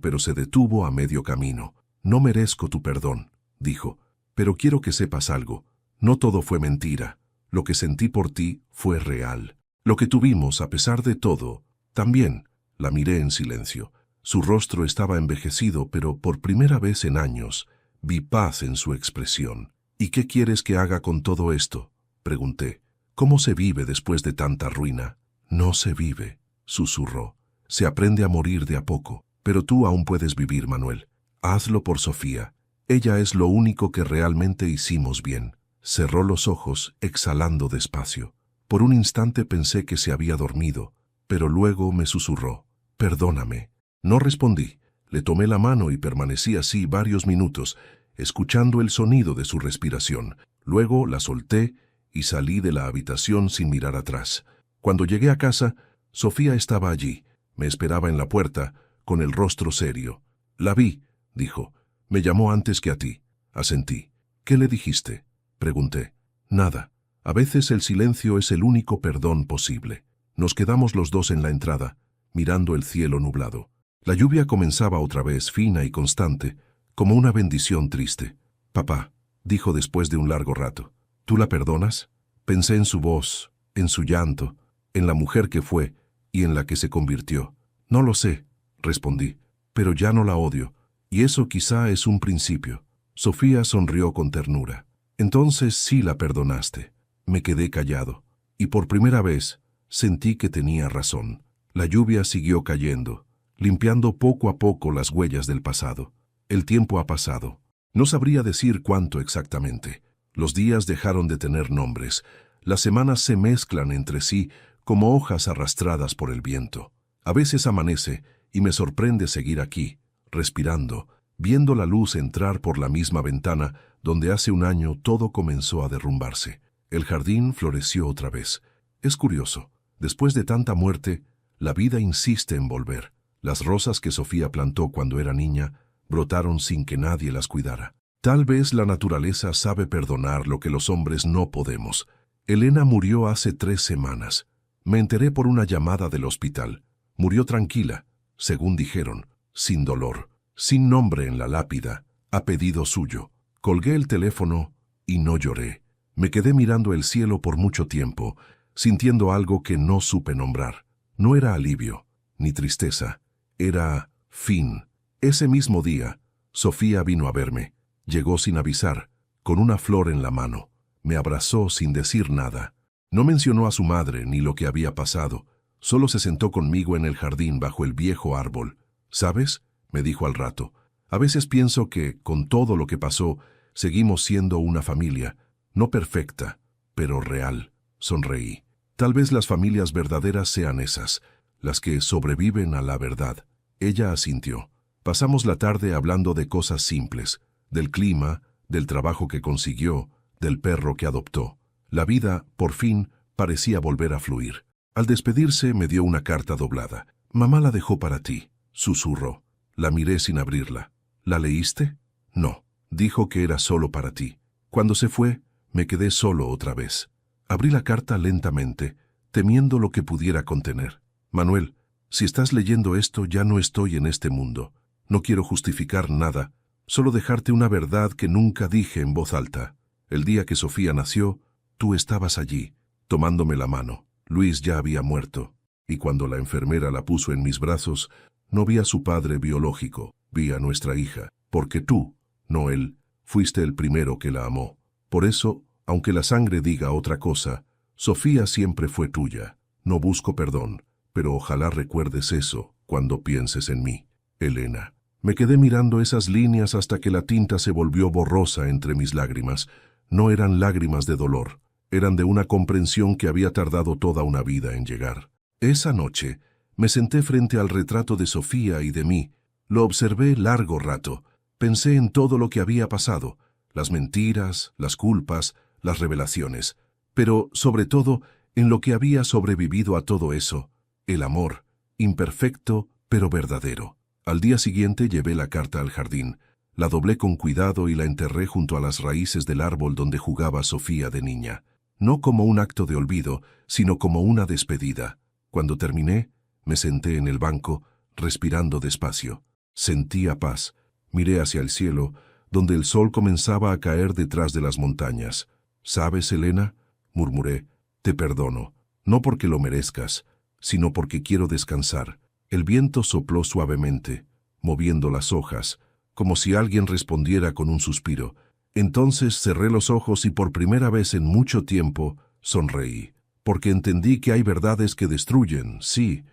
pero se detuvo a medio camino. No merezco tu perdón, dijo, pero quiero que sepas algo. No todo fue mentira. Lo que sentí por ti fue real. Lo que tuvimos, a pesar de todo, también. La miré en silencio. Su rostro estaba envejecido, pero por primera vez en años vi paz en su expresión. ¿Y qué quieres que haga con todo esto?, pregunté. ¿Cómo se vive después de tanta ruina? No se vive, susurró. Se aprende a morir de a poco. Pero tú aún puedes vivir, Manuel. Hazlo por Sofía. Ella es lo único que realmente hicimos bien. Cerró los ojos, exhalando despacio. Por un instante pensé que se había dormido, pero luego me susurró. Perdóname. No respondí. Le tomé la mano y permanecí así varios minutos, escuchando el sonido de su respiración. Luego la solté y salí de la habitación sin mirar atrás. Cuando llegué a casa, Sofía estaba allí. Me esperaba en la puerta, con el rostro serio. La vi, dijo. Me llamó antes que a ti. Asentí. ¿Qué le dijiste?, pregunté. Nada. A veces el silencio es el único perdón posible. Nos quedamos los dos en la entrada, mirando el cielo nublado. La lluvia comenzaba otra vez, fina y constante, como una bendición triste. Papá, dijo después de un largo rato, ¿tú la perdonas? Pensé en su voz, en su llanto, en la mujer que fue y en la que se convirtió. No lo sé, respondí, pero ya no la odio, y eso quizá es un principio. Sofía sonrió con ternura. Entonces sí la perdonaste. Me quedé callado, y por primera vez sentí que tenía razón. La lluvia siguió cayendo, limpiando poco a poco las huellas del pasado. El tiempo ha pasado. No sabría decir cuánto exactamente. Los días dejaron de tener nombres. Las semanas se mezclan entre sí como hojas arrastradas por el viento. A veces amanece y me sorprende seguir aquí, respirando, viendo la luz entrar por la misma ventana donde hace un año todo comenzó a derrumbarse. El jardín floreció otra vez. Es curioso. Después de tanta muerte, la vida insiste en volver. Las rosas que Sofía plantó cuando era niña brotaron sin que nadie las cuidara. Tal vez la naturaleza sabe perdonar lo que los hombres no podemos. Elena murió hace 3 semanas. Me enteré por una llamada del hospital. Murió tranquila, según dijeron, sin dolor, sin nombre en la lápida, a pedido suyo. Colgué el teléfono y no lloré. Me quedé mirando el cielo por mucho tiempo, sintiendo algo que no supe nombrar. No era alivio, ni tristeza. Era fin. Ese mismo día, Sofía vino a verme. Llegó sin avisar, con una flor en la mano. Me abrazó sin decir nada. No mencionó a su madre ni lo que había pasado. Solo se sentó conmigo en el jardín bajo el viejo árbol. ¿Sabes?, me dijo al rato. A veces pienso que, con todo lo que pasó, seguimos siendo una familia, no perfecta, pero real. Sonreí. Tal vez las familias verdaderas sean esas, las que sobreviven a la verdad. Ella asintió. Pasamos la tarde hablando de cosas simples, del clima, del trabajo que consiguió, del perro que adoptó. La vida, por fin, parecía volver a fluir. Al despedirse me dio una carta doblada. «Mamá la dejó para ti», susurró. La miré sin abrirla. «¿La leíste?» «No», dijo que era solo para ti. Cuando se fue, me quedé solo otra vez. Abrí la carta lentamente, temiendo lo que pudiera contener. «Manuel, si estás leyendo esto, ya no estoy en este mundo. No quiero justificar nada, solo dejarte una verdad que nunca dije en voz alta. El día que Sofía nació, tú estabas allí, tomándome la mano. Luis ya había muerto, y cuando la enfermera la puso en mis brazos, no vi a su padre biológico, vi a nuestra hija, porque tú, no él, fuiste el primero que la amó. Por eso, aunque la sangre diga otra cosa, Sofía siempre fue tuya. No busco perdón, pero ojalá recuerdes eso cuando pienses en mí, Elena». Me quedé mirando esas líneas hasta que la tinta se volvió borrosa entre mis lágrimas. No eran lágrimas de dolor, eran de una comprensión que había tardado toda una vida en llegar. Esa noche, me senté frente al retrato de Sofía y de mí. Lo observé largo rato. Pensé en todo lo que había pasado, las mentiras, las culpas, las revelaciones, pero, sobre todo, en lo que había sobrevivido a todo eso, el amor, imperfecto pero verdadero. Al día siguiente llevé la carta al jardín, la doblé con cuidado y la enterré junto a las raíces del árbol donde jugaba Sofía de niña. No como un acto de olvido, sino como una despedida. Cuando terminé, me senté en el banco, respirando despacio. Sentía paz. Miré hacia el cielo, donde el sol comenzaba a caer detrás de las montañas. «¿Sabes, Elena?», murmuré, «te perdono, no porque lo merezcas, sino porque quiero descansar». El viento sopló suavemente, moviendo las hojas, como si alguien respondiera con un suspiro. Entonces cerré los ojos y por primera vez en mucho tiempo sonreí, porque entendí que hay verdades que destruyen, sí,